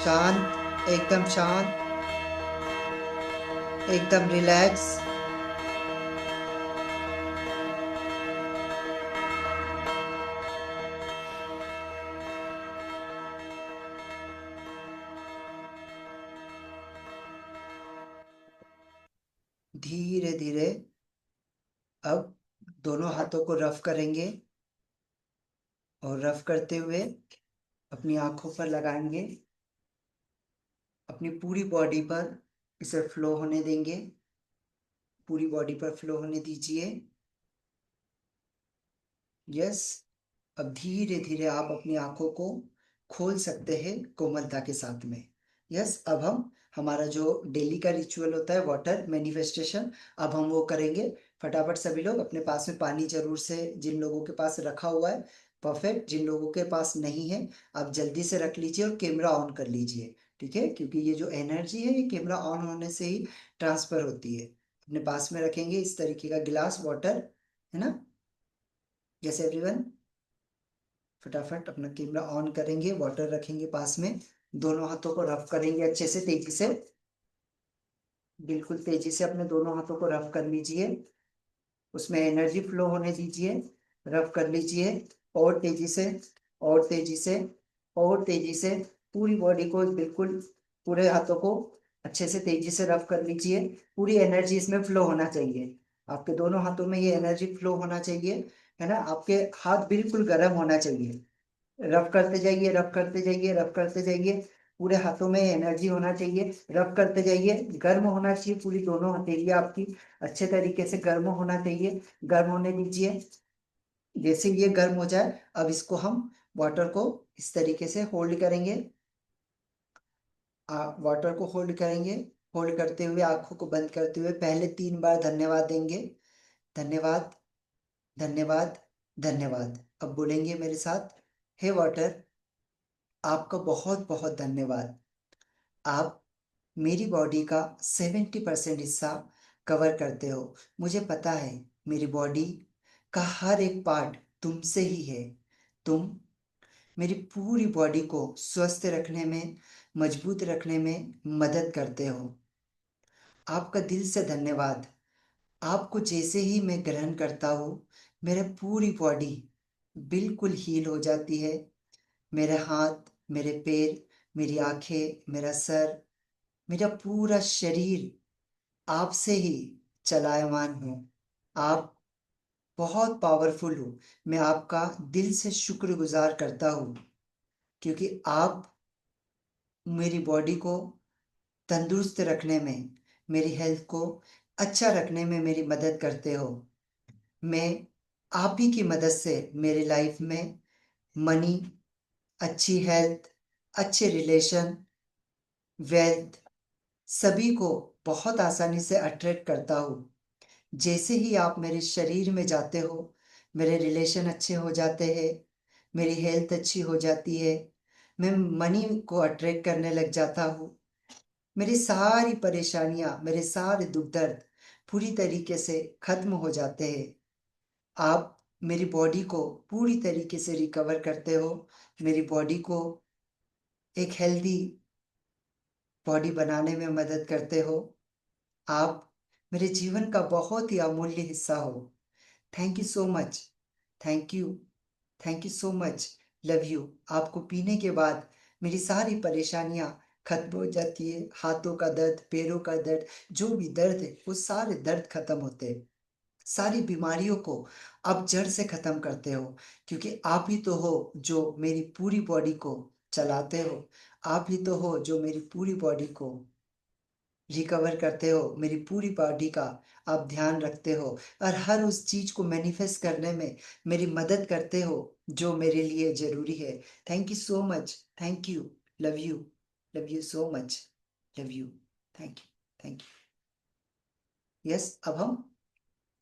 शांत, एकदम शांत, एकदम रिलैक्स। धीरे धीरे अब दोनों हाथों को रफ करेंगे और रफ करते हुए अपनी आंखों पर लगाएंगे। अपनी पूरी बॉडी पर इसे फ्लो होने देंगे। पूरी बॉडी पर फ्लो होने दीजिए। यस। अब धीरे धीरे आप अपनी आंखों को खोल सकते हैं कोमलता के साथ में। यस। अब हम हमारा जो डेली का रिचुअल होता है वाटर मैनिफेस्टेशन, अब हम वो करेंगे। फटाफट सभी लोग अपने पास में पानी जरूर से, जिन लोगों के पास रखा हुआ है परफेक्ट, जिन लोगों के पास नहीं है आप जल्दी से रख लीजिए और कैमरा ऑन कर लीजिए। ठीक है, क्योंकि ये जो एनर्जी है ये कैमरा ऑन होने से ही ट्रांसफर होती है। अपने पास में रखेंगे इस तरीके का गिलास वाटर, है ना। यस एवरीवन, फटाफट अपना कैमरा ऑन करेंगे, वाटर रखेंगे पास में, दोनों हाथों को रफ करेंगे अच्छे से, तेजी से, बिल्कुल तेजी से अपने दोनों हाथों को रफ कर लीजिए। उसमें एनर्जी फ्लो होने दीजिए। रफ कर लीजिए और तेजी से, और तेजी से, और तेजी से। पूरी बॉडी को बिल्कुल, पूरे हाथों को अच्छे से तेजी से रफ कर लीजिए। पूरी एनर्जी इसमें फ्लो होना चाहिए। आपके दोनों हाथों में ये एनर्जी फ्लो होना चाहिए, है ना। आपके हाथ बिल्कुल गर्म होना चाहिए। रफ करते जाइए, रफ करते जाइए, रफ करते जाइए। पूरे हाथों में एनर्जी होना चाहिए। रफ करते जाइए। गर्म होना चाहिए, पूरी दोनों हथेलियां आपकी अच्छे तरीके से गर्म होना चाहिए। गर्म होने दीजिए। जैसे ये गर्म हो जाए अब इसको हम वाटर को इस तरीके से होल्ड करेंगे। वाटर को होल्ड करेंगे। होल्ड करते हुए आंखों को बंद करते हुए पहले 3 बार धन्यवाद देंगे। धन्यवाद, धन्यवाद, धन्यवाद। अब बोलेंगे मेरे साथ, हे वाटर, आपका बहुत बहुत धन्यवाद। आप मेरी बॉडी का 70% हिस्सा कवर करते हो। मुझे पता है मेरी बॉडी का हर एक पार्ट तुमसे ही है। तुम मेरी पूरी बॉडी को स्वस्थ रखने में, मजबूत रखने में मदद करते हो। आपका दिल से धन्यवाद। आपको जैसे ही मैं ग्रहण करता हूँ, मेरा पूरी बॉडी बिल्कुल हील हो जाती है। मेरे हाथ, मेरे पैर, मेरी आंखें, मेरा सर, मेरा पूरा शरीर आपसे ही चलायमान हूँ। आप बहुत पावरफुल हो। मैं आपका दिल से शुक्रगुजार करता हूँ, क्योंकि आप मेरी बॉडी को तंदुरुस्त रखने में, मेरी हेल्थ को अच्छा रखने में मेरी मदद करते हो। मैं आप ही की मदद से मेरी लाइफ में मनी, अच्छी हेल्थ, अच्छे रिलेशन, वेल्थ, सभी को बहुत आसानी से अट्रैक्ट करता हूँ। जैसे ही आप मेरे शरीर में जाते हो, मेरे रिलेशन अच्छे हो जाते हैं, मेरी हेल्थ अच्छी हो जाती है, मैं मनी को अट्रैक्ट करने लग जाता हूँ। मेरी सारी परेशानियां, मेरे सारे दुख दर्द पूरी तरीके से खत्म हो जाते हैं। आप मेरी बॉडी को पूरी तरीके से रिकवर करते हो, मेरी बॉडी को एक हेल्दी बॉडी बनाने में मदद करते हो। आप मेरे जीवन का बहुत ही अमूल्य हिस्सा हो। Thank you so much. Thank you. Thank you so much. Love you. आपको पीने के बाद मेरी सारी परेशानियां खत्म हो जाती है। हाथों का दर्द, पैरों का दर्द, जो भी दर्द है वो सारे दर्द खत्म होते हैं। सारी बीमारियों को आप जड़ से खत्म करते हो, क्योंकि आप ही तो हो जो मेरी पूरी बॉडी को चलाते हो। आप ही तो हो जो मेरी पूरी बॉडी को रिकवर करते हो। मेरी पूरी बॉडी का आप ध्यान रखते हो और हर उस चीज को मैनिफेस्ट करने में मेरी मदद करते हो जो मेरे लिए जरूरी है। Thank you so much. Thank you. Love you. Love you so much. Love you. Thank you. Thank you. Yes, अब हम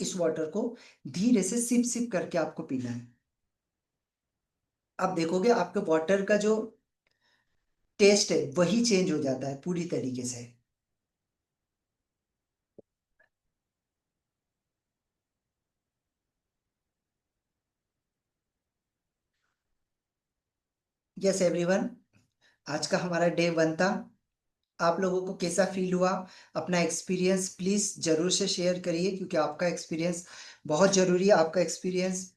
इस वाटर को धीरे से सिप सिप करके आपको पीना है। आप देखोगे आपके वाटर का जो टेस्ट है वही चेंज हो जाता है पूरी तरीके से। यस एवरीवन, आज का हमारा डे 1 था। आप लोगों को कैसा फील हुआ? अपना एक्सपीरियंस प्लीज जरूर से शेयर करिए, क्योंकि आपका एक्सपीरियंस बहुत जरूरी है। आपका एक्सपीरियंस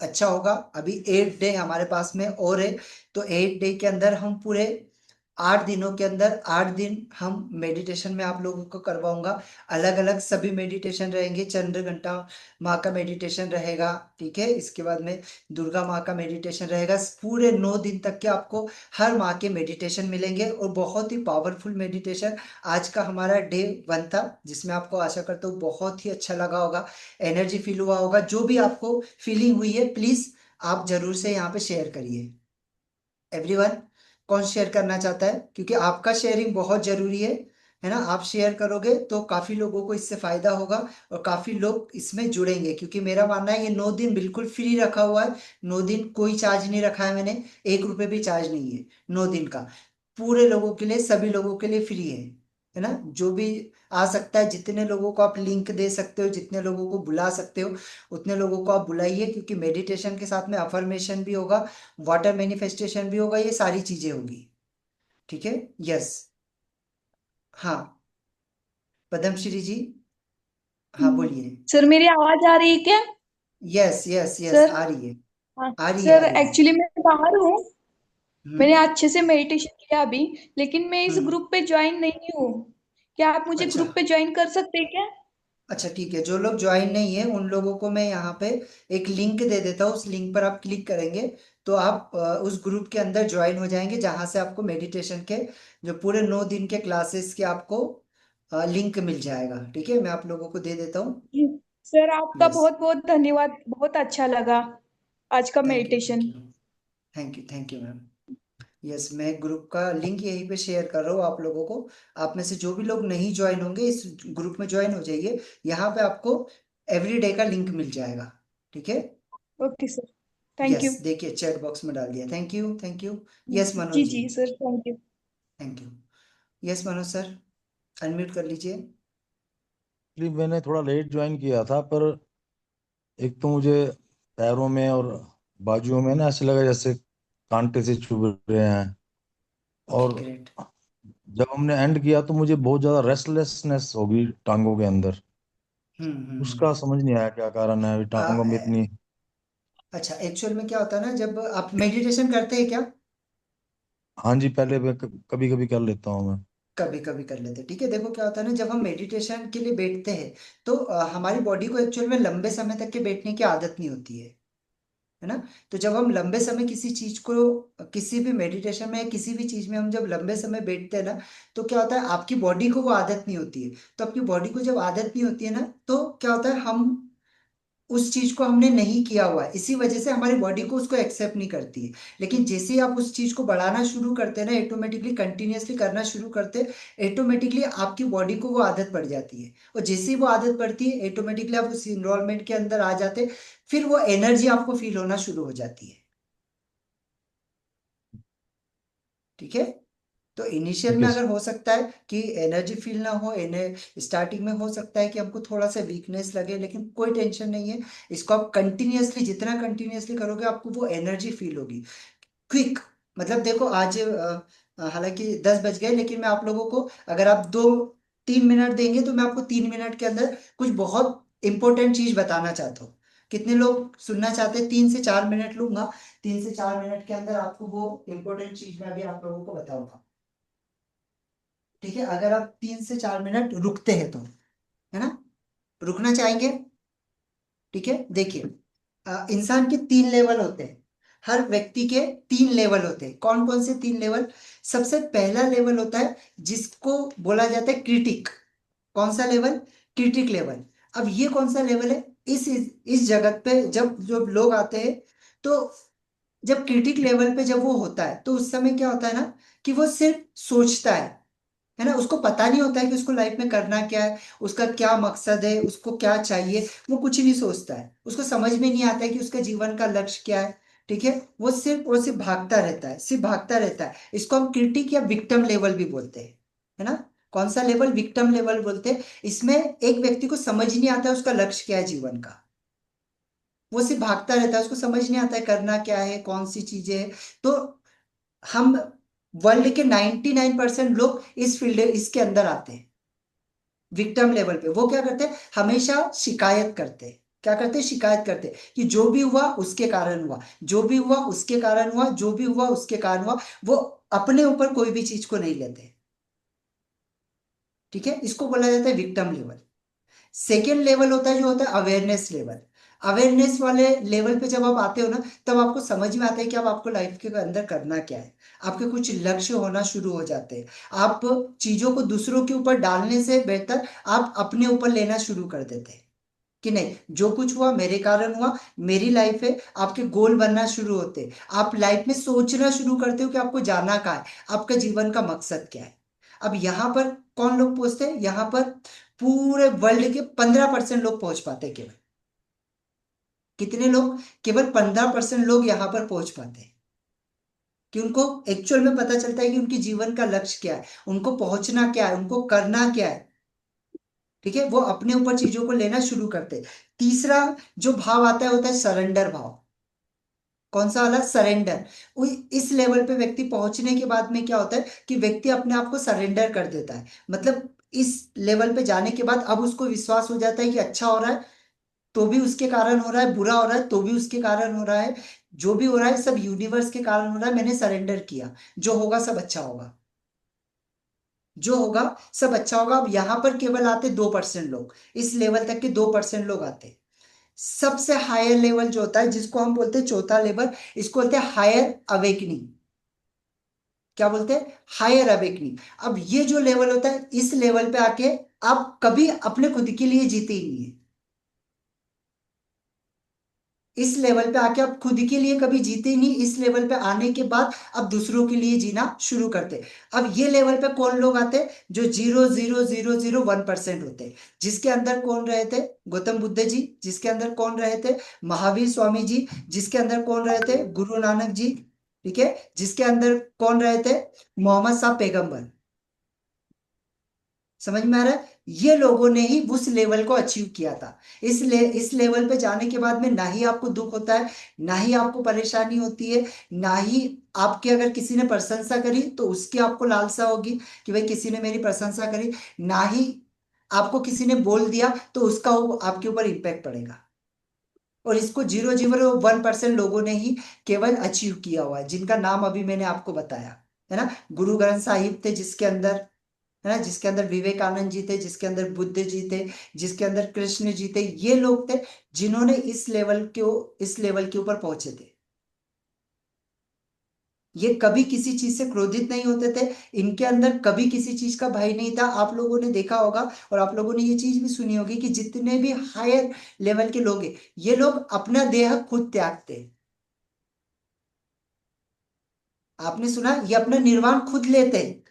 अच्छा होगा। अभी 8 डे हमारे पास में और है, तो 8 डे के अंदर हम पूरे 8 दिनों के अंदर 8 दिन हम मेडिटेशन में आप लोगों को करवाऊंगा। अलग अलग सभी मेडिटेशन रहेंगे। चंद्र घंटा माँ का मेडिटेशन रहेगा, ठीक है। इसके बाद में दुर्गा माँ का मेडिटेशन रहेगा। पूरे 9 दिन तक के आपको हर माँ के मेडिटेशन मिलेंगे, और बहुत ही पावरफुल मेडिटेशन आज का हमारा डे 1 था, जिसमें आपको आशा करता हूँ बहुत ही अच्छा लगा होगा, एनर्जी फील हुआ होगा। जो भी आपको फीलिंग हुई है प्लीज आप जरूर से यहाँ पे शेयर करिए। एवरीवन, कौन शेयर करना चाहता है? क्योंकि आपका शेयरिंग बहुत जरूरी है ना। आप शेयर करोगे तो काफी लोगों को इससे फायदा होगा और काफी लोग इसमें जुड़ेंगे, क्योंकि मेरा मानना है ये 9 दिन बिल्कुल फ्री रखा हुआ है। 9 दिन कोई चार्ज नहीं रखा है मैंने, 1 रुपए भी चार्ज नहीं है। 9 दिन का पूरे लोगों के लिए, सभी लोगों के लिए फ्री है ना। जो भी आ सकता है, जितने लोगों को आप लिंक दे सकते हो, जितने लोगों को बुला सकते हो उतने लोगों को आप बुलाइए, क्योंकि मेडिटेशन के साथ में अफर्मेशन भी होगा, वाटर मैनिफेस्टेशन भी होगा, ये सारी चीजें होगी, ठीक है। यस। हाँ, पद्मश्री जी, हाँ बोलिए। सर मेरी आवाज आ रही है क्या? यस यस यस, सर आ रही है। हाँ आ रही है, सर, आ रही है। एक्चुअली मैं बाहर हूँ। मैंने हम्म। अच्छे से मेडिटेशन किया अभी, लेकिन मैं इस हम्म। ग्रुप पे ज्वाइन नहीं हूँ। क्या आप मुझे अच्छा। ग्रुप पे ज्वाइन कर सकते हैं क्या? अच्छा ठीक है, जो लोग ज्वाइन नहीं है उन लोगों को मैं यहाँ पे एक लिंक दे देता हूँ। उस लिंक पर आप क्लिक करेंगे तो आप उस ग्रुप के अंदर ज्वाइन हो जाएंगे, जहाँ से आपको मेडिटेशन के जो पूरे 9 दिन के क्लासेस के आपको लिंक मिल जाएगा, ठीक है। मैं आप लोगों को दे देता हूँ। जी, सर आपका यस। बहुत बहुत धन्यवाद, बहुत अच्छा लगा आज का thank you. Thank meditation. You. Thank you. Thank you ma'am. Yes, मैं ग्रुप का लिंक यहीं पे शेयर कर रहा हूँ आप लोगों को। आप में से जो भी लोग नहीं ज्वाइन होंगे इस ग्रुप में ज्वाइन हो जाइए। यहाँ पे आपको एवरीडे का लिंक मिल जाएगा, ठीक है। Okay sir, thank yes, you. देखिए चैट बॉक्स में डाल दिया। Thank you. Thank you. Yes Manoj ji जी। जी sir, thank you. Thank you. Yes Manoj sir, unmute कर लीजिए। एक्चुअली मैंने थोड़ा लेट ज्वाइन किया था, पर एक तो मुझे पैरों में और बाजुओं में ना ऐसे लगा जैसे कांटे से चुभ रहे हैं। ओके, और ग्रेट। जब हमने एंड किया तो मुझे बहुत ज्यादा रेस्टलेसनेस हो गई टांगों के अंदर। उसका हम्म। समझ नहीं आया क्या कारण है, अभी टांगों में इतनी। अच्छा, एक्चुअल में क्या होता है ना, जब आप मेडिटेशन करते हैं क्या? हाँ जी, पहले कभी कभी कर लेता हूँ मैं। कभी कभी कर लेते हैं, ठीक है। देखो क्या होता है ना, जब हम मेडिटेशन के लिए बैठते हैं तो हमारी बॉडी को एक्चुअल में लंबे समय तक के बैठने की आदत नहीं होती है ना। तो जब हम लंबे समय किसी चीज को, किसी भी मेडिटेशन में या किसी भी चीज में हम जब लंबे समय बैठते हैं ना, तो क्या होता है, आपकी बॉडी को वो आदत नहीं होती है। तो आपकी बॉडी को जब आदत नहीं होती है ना, तो क्या होता है, हम उस चीज को हमने नहीं किया हुआ है, इसी वजह से हमारी बॉडी को उसको एक्सेप्ट नहीं करती है। लेकिन जैसे ही आप उस चीज को बढ़ाना शुरू करते हैं ना, ऑटोमेटिकली कंटिन्यूअसली करना शुरू करते हैं, ऑटोमेटिकली आपकी बॉडी को वो आदत पड़ जाती है। और जैसे ही वो आदत पड़ती है, ऑटोमेटिकली आप उस इन्वायरमेंट के अंदर आ जाते हैं, फिर वो एनर्जी आपको फील होना शुरू हो जाती है। ठीक है। तो इनिशियल ठीक में है अगर सर। हो सकता है कि एनर्जी फील ना हो, इन्हें स्टार्टिंग में हो सकता है कि हमको थोड़ा सा वीकनेस लगे, लेकिन कोई टेंशन नहीं है। इसको आप कंटिन्यूअसली, जितना कंटिन्यूअसली करोगे आपको वो एनर्जी फील होगी, क्विक। मतलब देखो आज हालांकि 10 बज गए, लेकिन मैं आप लोगों को, अगर आप 2-3 मिनट देंगे तो मैं आपको 3 मिनट के अंदर कुछ बहुत इंपॉर्टेंट चीज बताना चाहता हूँ। कितने लोग सुनना चाहते हैं? 3 से 4 मिनट लूंगा। 3 से 4 मिनट के अंदर आपको वो इंपॉर्टेंट चीज मैं अभी आप लोगों को बताऊंगा। ठीक है, अगर आप 3 से 4 मिनट रुकते हैं तो, है ना, रुकना चाहेंगे? ठीक है, देखिए, इंसान के 3 लेवल होते हैं। हर व्यक्ति के 3 लेवल होते हैं। कौन कौन से 3 लेवल? सबसे पहला लेवल होता है जिसको बोला जाता है क्रिटिक। कौन सा लेवल? Critic level. अब ये कौन सा लेवल है? इस जगत पे जब जो लोग आते हैं, तो जब क्रिटिक लेवल पे जब वो होता है, तो उस समय क्या होता है ना, कि वो सिर्फ सोचता है ना। उसको पता नहीं होता है कि उसको लाइफ में करना क्या है, उसका क्या मकसद है, उसको क्या चाहिए। वो कुछ नहीं सोचता है, उसको समझ में नहीं आता है कि उसका जीवन का लक्ष्य क्या है। ठीक है, वो सिर्फ भागता रहता है, सिर्फ भागता रहता है। इसको हम क्रिटिक या विक्टिम लेवल भी बोलते हैं, है ना। कौन सा लेवल? विक्टिम लेवल बोलते हैं। इसमें एक व्यक्ति को समझ ही नहीं आता है उसका लक्ष्य क्या है जीवन का। वो सिर्फ भागता रहता है, उसको समझ नहीं आता है करना क्या है, कौन सी चीजें है। तो हम, वर्ल्ड के 99% लोग इस फील्ड, इसके अंदर आते हैं। विक्टिम लेवल पे वो क्या करते हैं? हमेशा शिकायत करते हैं। क्या करते हैं? शिकायत करते हैं कि जो भी हुआ उसके कारण हुआ, जो भी हुआ उसके कारण हुआ, जो भी हुआ उसके कारण हुआ। वो अपने ऊपर कोई भी चीज को नहीं लेते। ठीक है, इसको बोला जाता है विक्टिम लेवल। सेकेंड लेवल होता है जो होता है अवेयरनेस लेवल। अवेयरनेस वाले लेवल पे जब आप आते हो ना, तब आपको समझ में आता है कि अब आपको लाइफ के अंदर करना क्या है। आपके कुछ लक्ष्य होना शुरू हो जाते हैं। आप चीजों को दूसरों के ऊपर डालने से बेहतर आप अपने ऊपर लेना शुरू कर देते हैं, कि नहीं, जो कुछ हुआ मेरे कारण हुआ, मेरी लाइफ है। आपके गोल बनना शुरू होते हैं। आप लाइफ में सोचना शुरू करते हो कि आपको जाना कहाँ है, आपका जीवन का मकसद क्या है। अब यहाँ पर कौन लोग पहुंचते हैं? यहाँ पर पूरे वर्ल्ड के 15% लोग पहुंच पाते हैं केवल। कितने लोग? केवल 15% लोग यहाँ पर पहुंच पाते हैं, कि उनको एक्चुअल में पता चलता है कि उनके जीवन का लक्ष्य क्या है, उनको पहुंचना क्या है, उनको करना क्या है। ठीक है, वो अपने ऊपर चीजों को लेना शुरू करते हैं। तीसरा जो भाव आता है होता है सरेंडर भाव। कौन सा वाला? सरेंडर। इस लेवल पे व्यक्ति पहुंचने के बाद में क्या होता है कि व्यक्ति अपने आप को सरेंडर कर देता है। मतलब इस लेवल पे जाने के बाद अब उसको विश्वास हो जाता है कि अच्छा हो रहा है तो भी उसके कारण हो रहा है, बुरा हो रहा है तो भी उसके कारण हो रहा है। जो भी हो रहा है सब यूनिवर्स के कारण हो रहा है, मैंने सरेंडर किया, जो होगा सब अच्छा होगा, जो होगा सब अच्छा होगा। अब यहाँ पर केवल आते 2% लोग, इस लेवल तक के 2% लोग आते। सबसे हायर लेवल जो होता है, जिसको हम बोलते हैं चौथा लेवल, इसको बोलते हैं हायर अवेकनिंग। क्या बोलते हैं? Higher awakening. अब ये जो लेवल होता है, इस लेवल पे आके आप कभी अपने खुद के लिए जीते ही नहीं है। इस लेवल पे आके आप खुद के लिए कभी जीते ही नहीं। इस लेवल पे आने के बाद आप दूसरों के लिए जीना शुरू करते। अब ये लेवल पे कौन लोग आते हैं? जो 0.0001% होते हैं। जिसके अंदर कौन रहे थे? गौतम बुद्ध जी। जिसके अंदर कौन रहे थे? महावीर स्वामी जी। जिसके अंदर कौन रहे थे? गुरु नानक जी। ठीक है, जिसके अंदर कौन रहे थे? मोहम्मद साहब पैगंबर। समझ में आ रहा है? ये लोगों ने ही उस लेवल को अचीव किया था। इस लेवल पे जाने के बाद में ना ही आपको दुख होता है, ना ही आपको परेशानी होती है, ना ही आपकी अगर किसी ने प्रशंसा करी तो उसकी आपको लालसा होगी कि भाई किसी ने मेरी प्रशंसा करी, ना ही आपको किसी ने बोल दिया तो उसका आपके ऊपर इम्पैक्ट पड़ेगा। और इसको 0.01% लोगों ने ही केवल अचीव किया हुआ है, जिनका नाम अभी मैंने आपको बताया, है ना। गुरु ग्रंथ साहिब थे जिसके अंदर, है ना, जिसके अंदर विवेकानंद जी थे, जिसके अंदर बुद्ध जी थे, जिसके अंदर कृष्ण जी थे। ये लोग थे जिन्होंने इस लेवल के ऊपर पहुंचे थे। ये कभी किसी चीज से क्रोधित नहीं होते थे, इनके अंदर कभी किसी चीज का भय नहीं था। आप लोगों ने देखा होगा और आप लोगों ने ये चीज भी सुनी होगी कि जितने भी हायर लेवल के लोग हैं, ये लोग अपना देह खुद त्यागते हैं। आपने सुना, ये अपना निर्वाण खुद लेते हैं,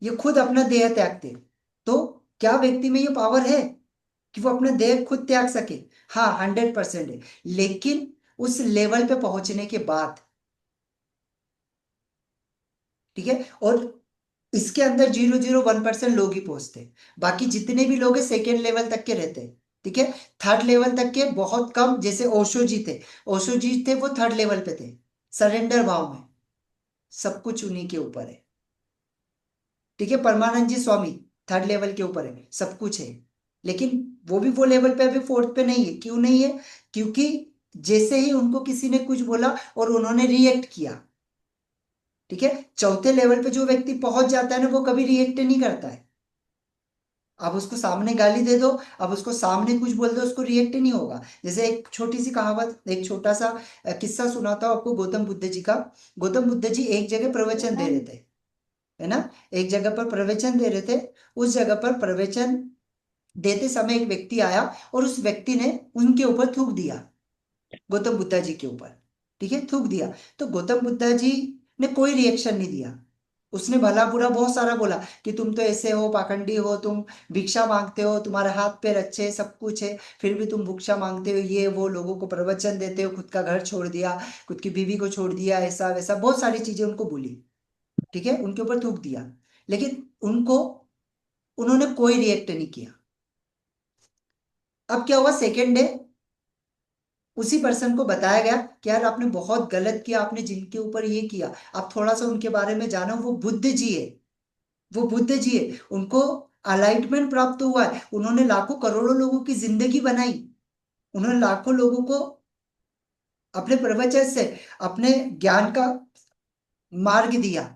ये खुद अपना देह त्यागते हैं। तो क्या व्यक्ति में ये पावर है कि वो अपना देह खुद त्याग सके? हाँ, 100% है। लेकिन उस लेवल पे पहुंचने के बाद, ठीक है, और इसके अंदर 0.01% लोग ही पहुंचते हैं। बाकी जितने भी लोग हैं सेकेंड लेवल तक के रहते हैं, ठीक है। थर्ड लेवल तक के बहुत कम, जैसे ओशो जी थे, ओशो जी थे वो थर्ड लेवल पे थे, सरेंडर भाव में, सब कुछ उन्हीं के ऊपर है, ठीक है। परमानंद जी स्वामी थर्ड लेवल के ऊपर है, सब कुछ है। लेकिन वो भी वो लेवल पे अभी फोर्थ पे नहीं है। क्यों नहीं है? क्योंकि जैसे ही उनको किसी ने कुछ बोला और उन्होंने रिएक्ट किया, ठीक है। चौथे लेवल पे जो व्यक्ति पहुंच जाता है ना, वो कभी रिएक्ट नहीं करता है। अब उसको सामने गाली दे दो, अब उसको सामने कुछ बोल दो, उसको रिएक्ट नहीं होगा। जैसे एक छोटी सी कहावत, एक छोटा सा किस्सा सुनाता हूं आपको गौतम बुद्ध जी का। गौतम बुद्ध जी एक जगह प्रवचन दे रहे थे, है ना, एक जगह पर प्रवचन दे रहे थे। उस जगह पर प्रवचन देते समय एक व्यक्ति आया और उस व्यक्ति ने उनके ऊपर थूक दिया, गौतम बुद्ध जी के ऊपर, ठीक है, थूक दिया। तो गौतम बुद्ध जी ने कोई रिएक्शन नहीं दिया। उसने भला बुरा बहुत सारा बोला कि तुम तो ऐसे हो, पाखंडी हो, तुम भिक्षा मांगते हो, तुम्हारे हाथ पैर अच्छे सब कुछ है, फिर भी तुम भिक्षा मांगते हो, ये वो, लोगों को प्रवचन देते हो, खुद का घर छोड़ दिया, खुद की बीवी को छोड़ दिया, ऐसा वैसा बहुत सारी चीजें उनको बोली, ठीक है, उनके ऊपर थूक दिया। लेकिन उन्होंने कोई रिएक्ट नहीं किया। अब क्या हुआ, सेकेंड डे उसी पर्सन को बताया गया कि यार आपने बहुत गलत किया, आपने जिनके ऊपर ये किया, आप थोड़ा सा उनके बारे में जानो, वो बुद्ध जी है, वो बुद्ध जी है, उनको अलाइटमेंट प्राप्त हुआ है, उन्होंने लाखों करोड़ों लोगों की जिंदगी बनाई, उन्होंने लाखों लोगों को अपने प्रवचन से, अपने ज्ञान का मार्ग दिया,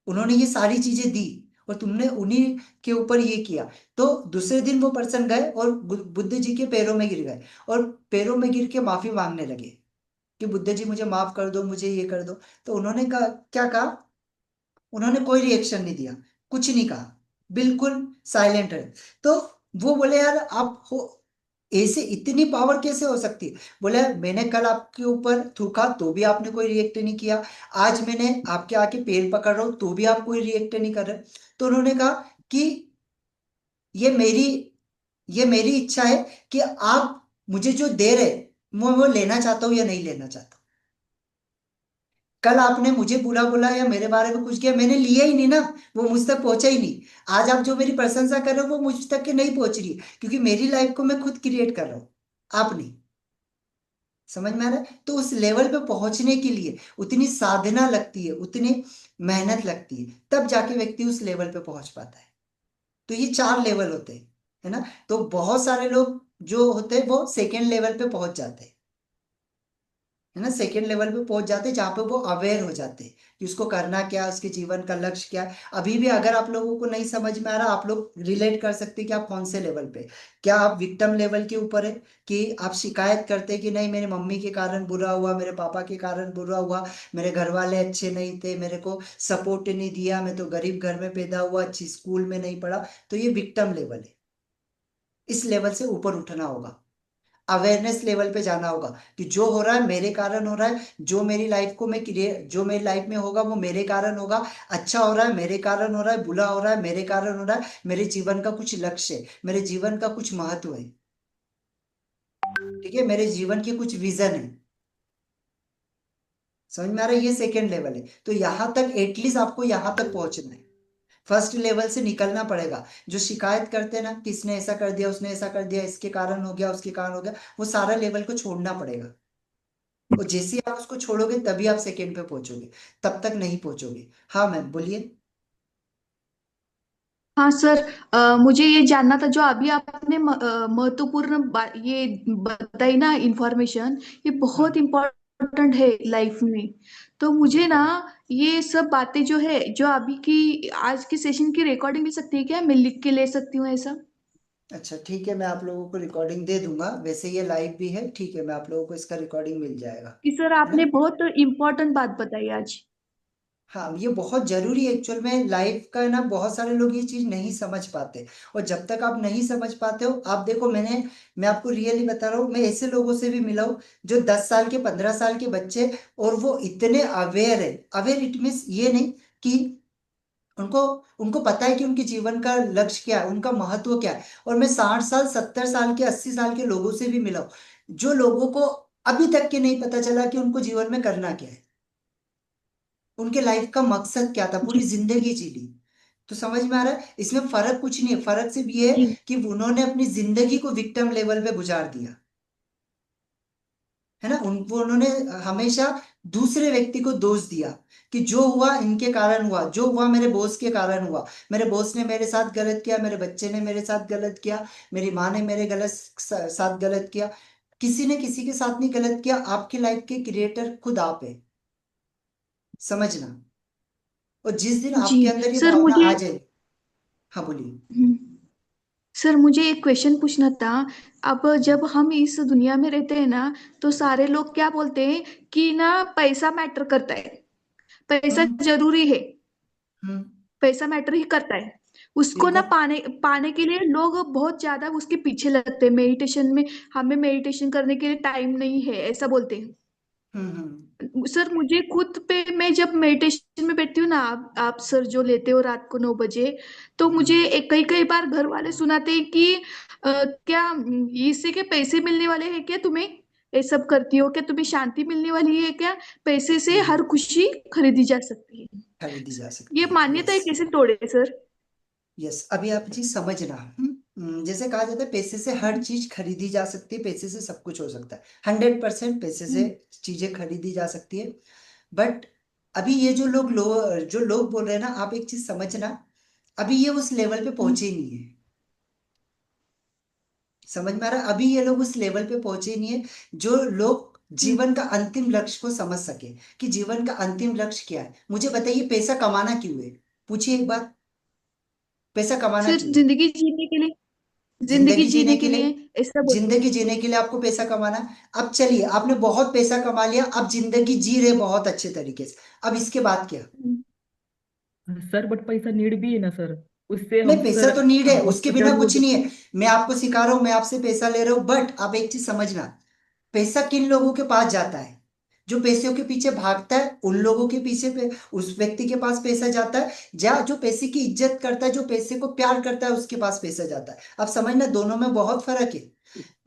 उन्होंने ये सारी चीजें दी, और तुमने उन्हीं के ऊपर ये किया। तो दूसरे दिन वो पर्सन गए और बुद्ध जी के पैरों में गिर गए, और पैरों में गिर के माफी मांगने लगे कि बुद्ध जी मुझे माफ कर दो, मुझे ये कर दो। तो उन्होंने कहा, क्या कहा, उन्होंने कोई रिएक्शन नहीं दिया, कुछ नहीं कहा, बिल्कुल साइलेंट है। तो वो बोले यार आप हो ऐसे, इतनी पावर कैसे हो सकती है? बोले मैंने कल आपके ऊपर थूका तो भी आपने कोई रिएक्ट नहीं किया, आज मैंने आपके आके पैर पकड़ रहा हूं तो भी आप कोई रिएक्ट नहीं कर रहे। तो उन्होंने कहा कि ये मेरी ये मेरी इच्छा है कि आप मुझे जो दे रहे, मैं वो लेना चाहता हूं या नहीं लेना चाहता। कल आपने मुझे बुरा बोला या मेरे बारे में कुछ किया, मैंने लिया ही नहीं ना, वो मुझ तक पहुंचा ही नहीं। आज आप जो मेरी प्रशंसा कर रहे हो वो मुझ तक के नहीं पहुंच रही है, क्योंकि मेरी लाइफ को मैं खुद क्रिएट कर रहा हूं, आप नहीं। समझ में आ रहा है? तो उस लेवल पे पहुंचने के लिए उतनी साधना लगती है, उतनी मेहनत लगती है, तब जाके व्यक्ति उस लेवल पे पहुंच पाता है। तो ये 4 लेवल होते हैं, है ना। तो बहुत सारे लोग जो होते हैं वो सेकेंड लेवल पे पहुंच जाते हैं, है ना, सेकेंड लेवल पे पहुंच जाते हैं, जहां पे वो अवेयर हो जाते हैं कि उसको करना क्या है, उसके जीवन का लक्ष्य क्या है। अभी भी अगर आप लोगों को नहीं समझ में आ रहा, आप लोग रिलेट कर सकते हैं कि आप कौन से लेवल पे, क्या आप विक्टिम लेवल के ऊपर है कि आप शिकायत करते हैं कि नहीं मेरे मम्मी के कारण बुरा हुआ, मेरे पापा के कारण बुरा हुआ, मेरे घर वाले अच्छे नहीं थे, मेरे को सपोर्ट नहीं दिया, मैं तो गरीब घर में पैदा हुआ, अच्छी स्कूल में नहीं पढ़ा। तो ये विक्टिम लेवल है। इस लेवल से ऊपर उठना होगा, अवेयरनेस लेवल पे जाना होगा कि जो हो रहा है मेरे कारण हो रहा है, जो मेरी लाइफ को मैं क्रिएट, जो मेरी लाइफ में होगा वो मेरे कारण होगा, अच्छा हो रहा है मेरे कारण हो रहा है, बुरा हो रहा है मेरे कारण हो रहा है, मेरे जीवन का कुछ लक्ष्य है, मेरे जीवन का कुछ महत्व है, ठीक है, मेरे जीवन की कुछ विजन है। समझ में आ रहा है? ये सेकेंड लेवल है। तो यहां तक एटलीस्ट आपको यहां तक पहुंचना है। फर्स्ट लेवल से निकलना पड़ेगा। जो शिकायत करते हैं ना, किसने ऐसा कर दिया, उसने ऐसा कर दिया, इसके कारण हो गया, उसके कारण हो गया, वो सारा लेवल को छोड़ना पड़ेगा। और जैसे ही आप उसको छोड़ोगे तभी आप सेकंड पे पहुंचोगे, तब तक नहीं पहुंचोगे। हाँ मैम बोलिए। हाँ सर, मुझे ये जानना था, जो अभी आपने महत्वपूर्ण ये बताई ना इंफॉर्मेशन, ये बहुत हम्म, इम्पोर्टेंट है लाइफ में। तो मुझे ना बिल्कुल। ये सब बातें जो है, जो अभी की आज की सेशन की रिकॉर्डिंग मिल सकती है क्या? मैं लिख के ले सकती हूँ ऐसा? अच्छा ठीक है, मैं आप लोगों को रिकॉर्डिंग दे दूंगा, वैसे ये लाइव भी है, ठीक है, मैं आप लोगों को इसका रिकॉर्डिंग मिल जाएगा। कि सर है ना? आपने बहुत इम्पोर्टेंट बात बताई आज। हाँ ये बहुत जरूरी है एक्चुअल में लाइफ का, है ना, बहुत सारे लोग ये चीज नहीं समझ पाते। और जब तक आप नहीं समझ पाते हो, आप देखो, मैं आपको रियली बता रहा हूँ, मैं ऐसे लोगों से भी मिला हूँ जो 10 साल के 15 साल के बच्चे, और वो इतने अवेयर है। अवेयर इट मीन्स ये नहीं कि उनको उनको पता है कि उनके जीवन का लक्ष्य क्या है, उनका महत्व क्या है। और मैं 60 साल 70 साल के 80 साल के लोगों से भी मिला हूँ, जो लोगों को अभी तक के नहीं पता चला कि उनको जीवन में करना क्या है, उनके लाइफ का मकसद क्या था, पूरी जी। जिंदगी जी ली। तो समझ में आ रहा है, इसमें फर्क कुछ नहीं है, फर्क सिर्फ ये है जी। कि उन्होंने अपनी जिंदगी को विक्टिम लेवल पे गुजार दिया, है ना। उनको उन्होंने हमेशा दूसरे व्यक्ति को दोष दिया कि जो हुआ इनके कारण हुआ, जो हुआ मेरे बॉस के कारण हुआ, मेरे बॉस ने मेरे साथ गलत किया, मेरे बच्चे ने मेरे साथ गलत किया, मेरी माँ ने मेरे साथ गलत किया। किसी ने किसी के साथ नहीं गलत किया, आपकी लाइफ के क्रिएटर खुद आप है, समझना। और जिस दिन जी आपके अंदर ये सर, भावना मुझे आ जाए। हाँ बोलिए। हम्म, सर मुझे एक क्वेश्चन पूछना था। अब जब हम इस दुनिया में रहते हैं ना, तो सारे लोग क्या बोलते हैं कि ना पैसा मैटर करता है, पैसा हम्म जरूरी है, हम्म पैसा मैटर ही करता है। उसको ना बिल्कुल। पाने पाने के लिए लोग बहुत ज्यादा उसके पीछे लगते हैं। मेडिटेशन में हमें मेडिटेशन करने के लिए टाइम नहीं है, ऐसा बोलते हैं। हम्म। सर मुझे खुद पे, मैं जब मेडिटेशन में बैठती हूँ ना, आप सर जो लेते हो रात को 9 बजे, तो मुझे हम्म। कई कई बार घर वाले सुनाते हैं कि क्या इससे के पैसे मिलने वाले हैं क्या तुम्हें? ये सब करती हो क्या? तुम्हें शांति मिलने वाली है क्या? पैसे से हम्म, हर खुशी खरीदी जा सकती है। खरीदी जा ये सकती है, मान्यता यस। कैसे तोड़े सर? यस, अभी आप चीज समझना। जैसे कहा जाता है पैसे से हर चीज खरीदी जा सकती है, पैसे से सब कुछ हो सकता है, 100% पैसे से हम्म, चीजें खरीदी जा सकती है। बट अभी ये जो लोग बोल रहे हैं ना, आप एक चीज समझना, अभी ये उस लेवल पे हम्म, पहुंचे ही नहीं है। समझ में आ रहा है? अभी ये लोग उस लेवल पे पहुंचे ही नहीं है जो लोग हम्म। जीवन का अंतिम लक्ष्य को समझ सके, कि जीवन का अंतिम लक्ष्य क्या है। मुझे बताइए, पैसा कमाना क्यों है? पूछिए एक बार, पैसा कमाना सिर्फ क्यों है? जिंदगी जीने के लिए, जिंदगी जिंदगी जीने जीने के के लिए। लिए, ऐसा बोलते हैं। जिंदगी जीने के लिए आपको पैसा कमाना है। अब चलिए, आपने बहुत पैसा कमा लिया, अब जिंदगी जी रहे बहुत अच्छे तरीके से, अब इसके बाद क्या? हम्म, सर बट पैसा नीड भी है ना सर। उससे नहीं, हमको पैसा सर तो नीड है, उसके बिना हॉस्पिटल कुछ नहीं वगैरह। है। मैं आपको सिखा रहा हूं, मैं आपसे पैसा ले रहा हूं, बट आप एक चीज समझना, पैसा किन लोगों के पास जाता है? जो पैसों के पीछे भागता है, उन लोगों के पीछे उस व्यक्ति के पास पैसा जाता है। जो पैसे की इज्जत करता है, जो पैसे को प्यार करता है, उसके पास पैसा जाता है। अब समझना, दोनों में बहुत फर्क है।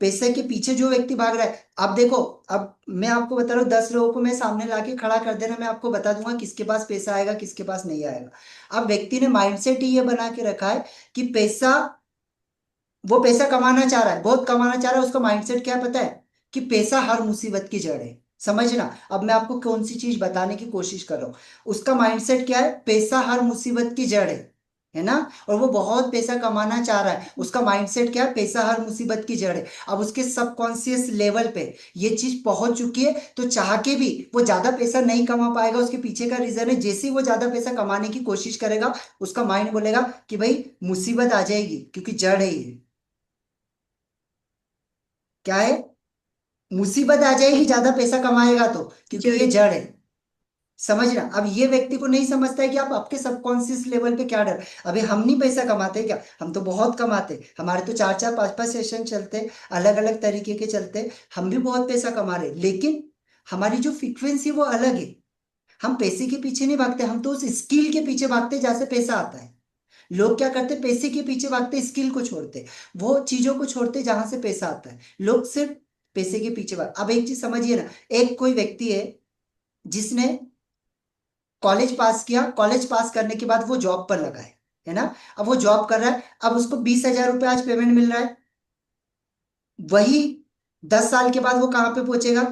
पैसे के पीछे जो व्यक्ति भाग रहा है, अब देखो, अब मैं आपको बता रहा हूँ, 10 लोगों को मैं सामने लाके खड़ा कर देना, मैं आपको बता दूंगा किसके पास पैसा आएगा, किसके पास नहीं आएगा। अब व्यक्ति ने माइंडसेट ही ये बना के रखा है कि वो पैसा कमाना चाह रहा है, बहुत कमाना चाह रहा है, उसका माइंडसेट क्या है पता है? कि पैसा हर मुसीबत की जड़ है। समझना, अब मैं आपको कौन सी चीज बताने की कोशिश कर रहा हूँ। उसका माइंडसेट क्या है? पैसा हर मुसीबत की जड़ है ना। और वो बहुत पैसा कमाना चाह रहा है, उसका माइंडसेट क्या है? पैसा हर मुसीबत की जड़ है। अब उसके सबकॉन्शियस लेवल पे ये चीज पहुंच चुकी है, तो चाह के भी वो ज्यादा पैसा नहीं कमा पाएगा। उसके पीछे का रीजन है, जैसे ही वो ज्यादा पैसा कमाने की कोशिश करेगा, उसका माइंड बोलेगा कि भाई मुसीबत आ जाएगी, क्योंकि जड़ है ये। क्या है? मुसीबत आ जाएगी ज्यादा पैसा कमाएगा तो, क्योंकि ये जड़े। जड़ है। समझना, अब ये व्यक्ति को नहीं समझता है कि आप आपके सबकॉन्शियस लेवल पे क्या डर। अभी हम नहीं पैसा कमाते क्या? हम तो बहुत कमाते, हमारे तो 4 4 5 5 सेशन चलते, अलग अलग तरीके के चलते। हम भी बहुत पैसा कमा रहे, लेकिन हमारी जो फ्रीक्वेंसी वो अलग है। हम पैसे के पीछे नहीं भागते, हम तो उस स्किल के पीछे भागते जहां से पैसा आता है। लोग क्या करते? पैसे के पीछे भागते, स्किल को छोड़ते, वो चीजों को छोड़ते जहां से पैसा आता है। लोग सिर्फ पैसे के पीछे भाग। अब एक चीज समझिए ना, एक कोई व्यक्ति है जिसने कॉलेज पास किया, कॉलेज पास करने के बाद वो जॉब पर लगा है, है ना। अब वो जॉब कर रहा है, अब उसको 20,000 रुपये आज पेमेंट मिल रहा है, वही 10 साल के बाद वो कहाँ पे पहुंचेगा?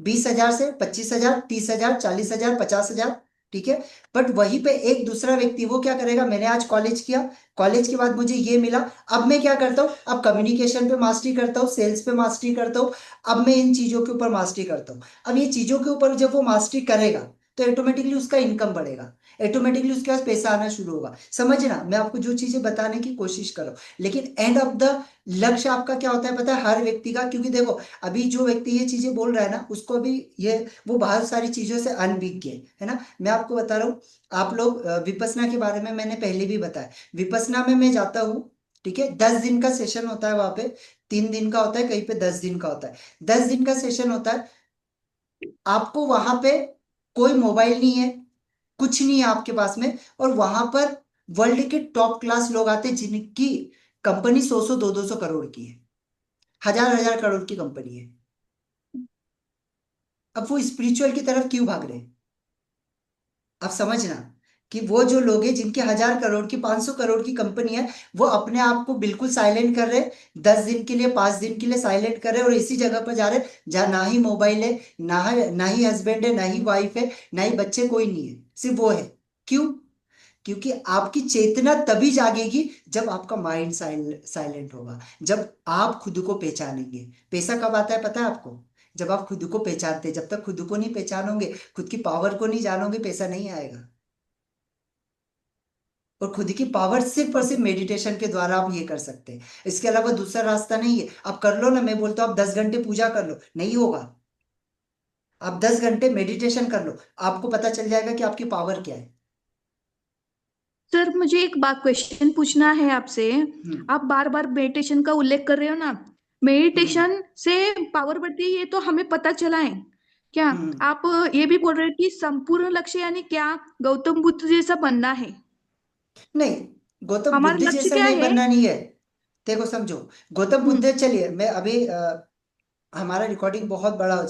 20,000 से 25,000, 30,000, 40,000, 50,000। ठीक है। बट वहीं पे एक दूसरा व्यक्ति वो क्या करेगा, मैंने आज कॉलेज किया, कॉलेज के बाद मुझे ये मिला, अब मैं क्या करता हूँ, अब कम्युनिकेशन पे मास्टरी करता हूँ, सेल्स पे मास्टरी करता हूँ, अब मैं इन चीजों के ऊपर मास्टरी करता हूँ। अब ये चीजों के ऊपर जब वो मास्टरी करेगा तो ऑटोमेटिकली उसका इनकम बढ़ेगा, ऑटोमेटिकली उसके पास पैसा आना शुरू होगा। समझना, मैं आपको जो चीजें बताने की कोशिश कर रहा हूँ, लेकिन एंड ऑफ द लक्ष्य आपका क्या होता है पता है, हर व्यक्ति का। क्योंकि देखो, अभी जो व्यक्ति ये चीजें बोल रहा है ना, उसको अभी ये वो बहुत सारी चीजों से अनभिज्ञ है ना। मैं आपको बता रहा हूँ, आप लोग विपස්සना के बारे में मैंने पहले भी बताया, विपස්සना में मैं जाता हूँ, ठीक है। 10 दिन का सेशन होता है वहां पे, 3 दिन का होता है, कहीं पे 10 दिन का होता है। 10 दिन का सेशन होता है, आपको वहां पे कोई मोबाइल नहीं है, कुछ नहीं है आपके पास में, और वहां पर वर्ल्ड के टॉप क्लास लोग आते हैं जिनकी कंपनी 100-100, 200-200 करोड़ की है, हजार हजार करोड़ की कंपनी है। अब वो स्पिरिचुअल की तरफ क्यों भाग रहे हैं? आप समझना कि वो जो लोग हैं जिनके 1,000 करोड़ की, 500 करोड़ की कंपनी है, वो अपने आप को बिल्कुल साइलेंट कर रहे हैं, 10 दिन के लिए, 5 दिन के लिए साइलेंट कर रहे हैं, और इसी जगह पर जा रहे हैं जहाँ ना ही मोबाइल है, ना ही हस्बैंड है, ना ही वाइफ है, ना ही बच्चे, कोई नहीं है, सिर्फ वो है। क्यों? क्योंकि आपकी चेतना तभी जागेगी जब आपका माइंड साइलेंट होगा, जब आप खुद को पहचानेंगे। पैसा कब आता है पता है आपको? जब आप खुद को पहचानते हैं। जब तक खुद को नहीं पहचानोगे, खुद की पावर को नहीं जानोगे, पैसा नहीं आएगा। और खुद की पावर सिर्फ और सिर्फ मेडिटेशन के द्वारा आप ये कर सकते हैं, इसके अलावा दूसरा रास्ता नहीं है। आप कर लो ना, मैं बोलता हूँ आप 10 घंटे पूजा कर लो, नहीं होगा। आप 10 घंटे मेडिटेशन कर लो, आपको पता चल जाएगा कि आपकी पावर क्या है। सर मुझे एक बात क्वेश्चन पूछना है आपसे। हम्म। आप बार बार मेडिटेशन का उल्लेख कर रहे हो ना, हम्म। मेडिटेशन से पावर बढ़ती है ये तो हमें पता चला है। क्या हम्म। आप ये भी बोल रहे हो कि संपूर्ण लक्ष्य यानी क्या, गौतम बुद्ध जैसा बनना है? नहीं, गौतम हमारा बुद्ध लक्ष्य जैसा क्या नहीं है? बनना नहीं है। देखो समझो, गौतम हम्म। बुद्ध, चलिए मैं अभी हमारा रिकॉर्डिंग बहुत बड़ा हो जाए।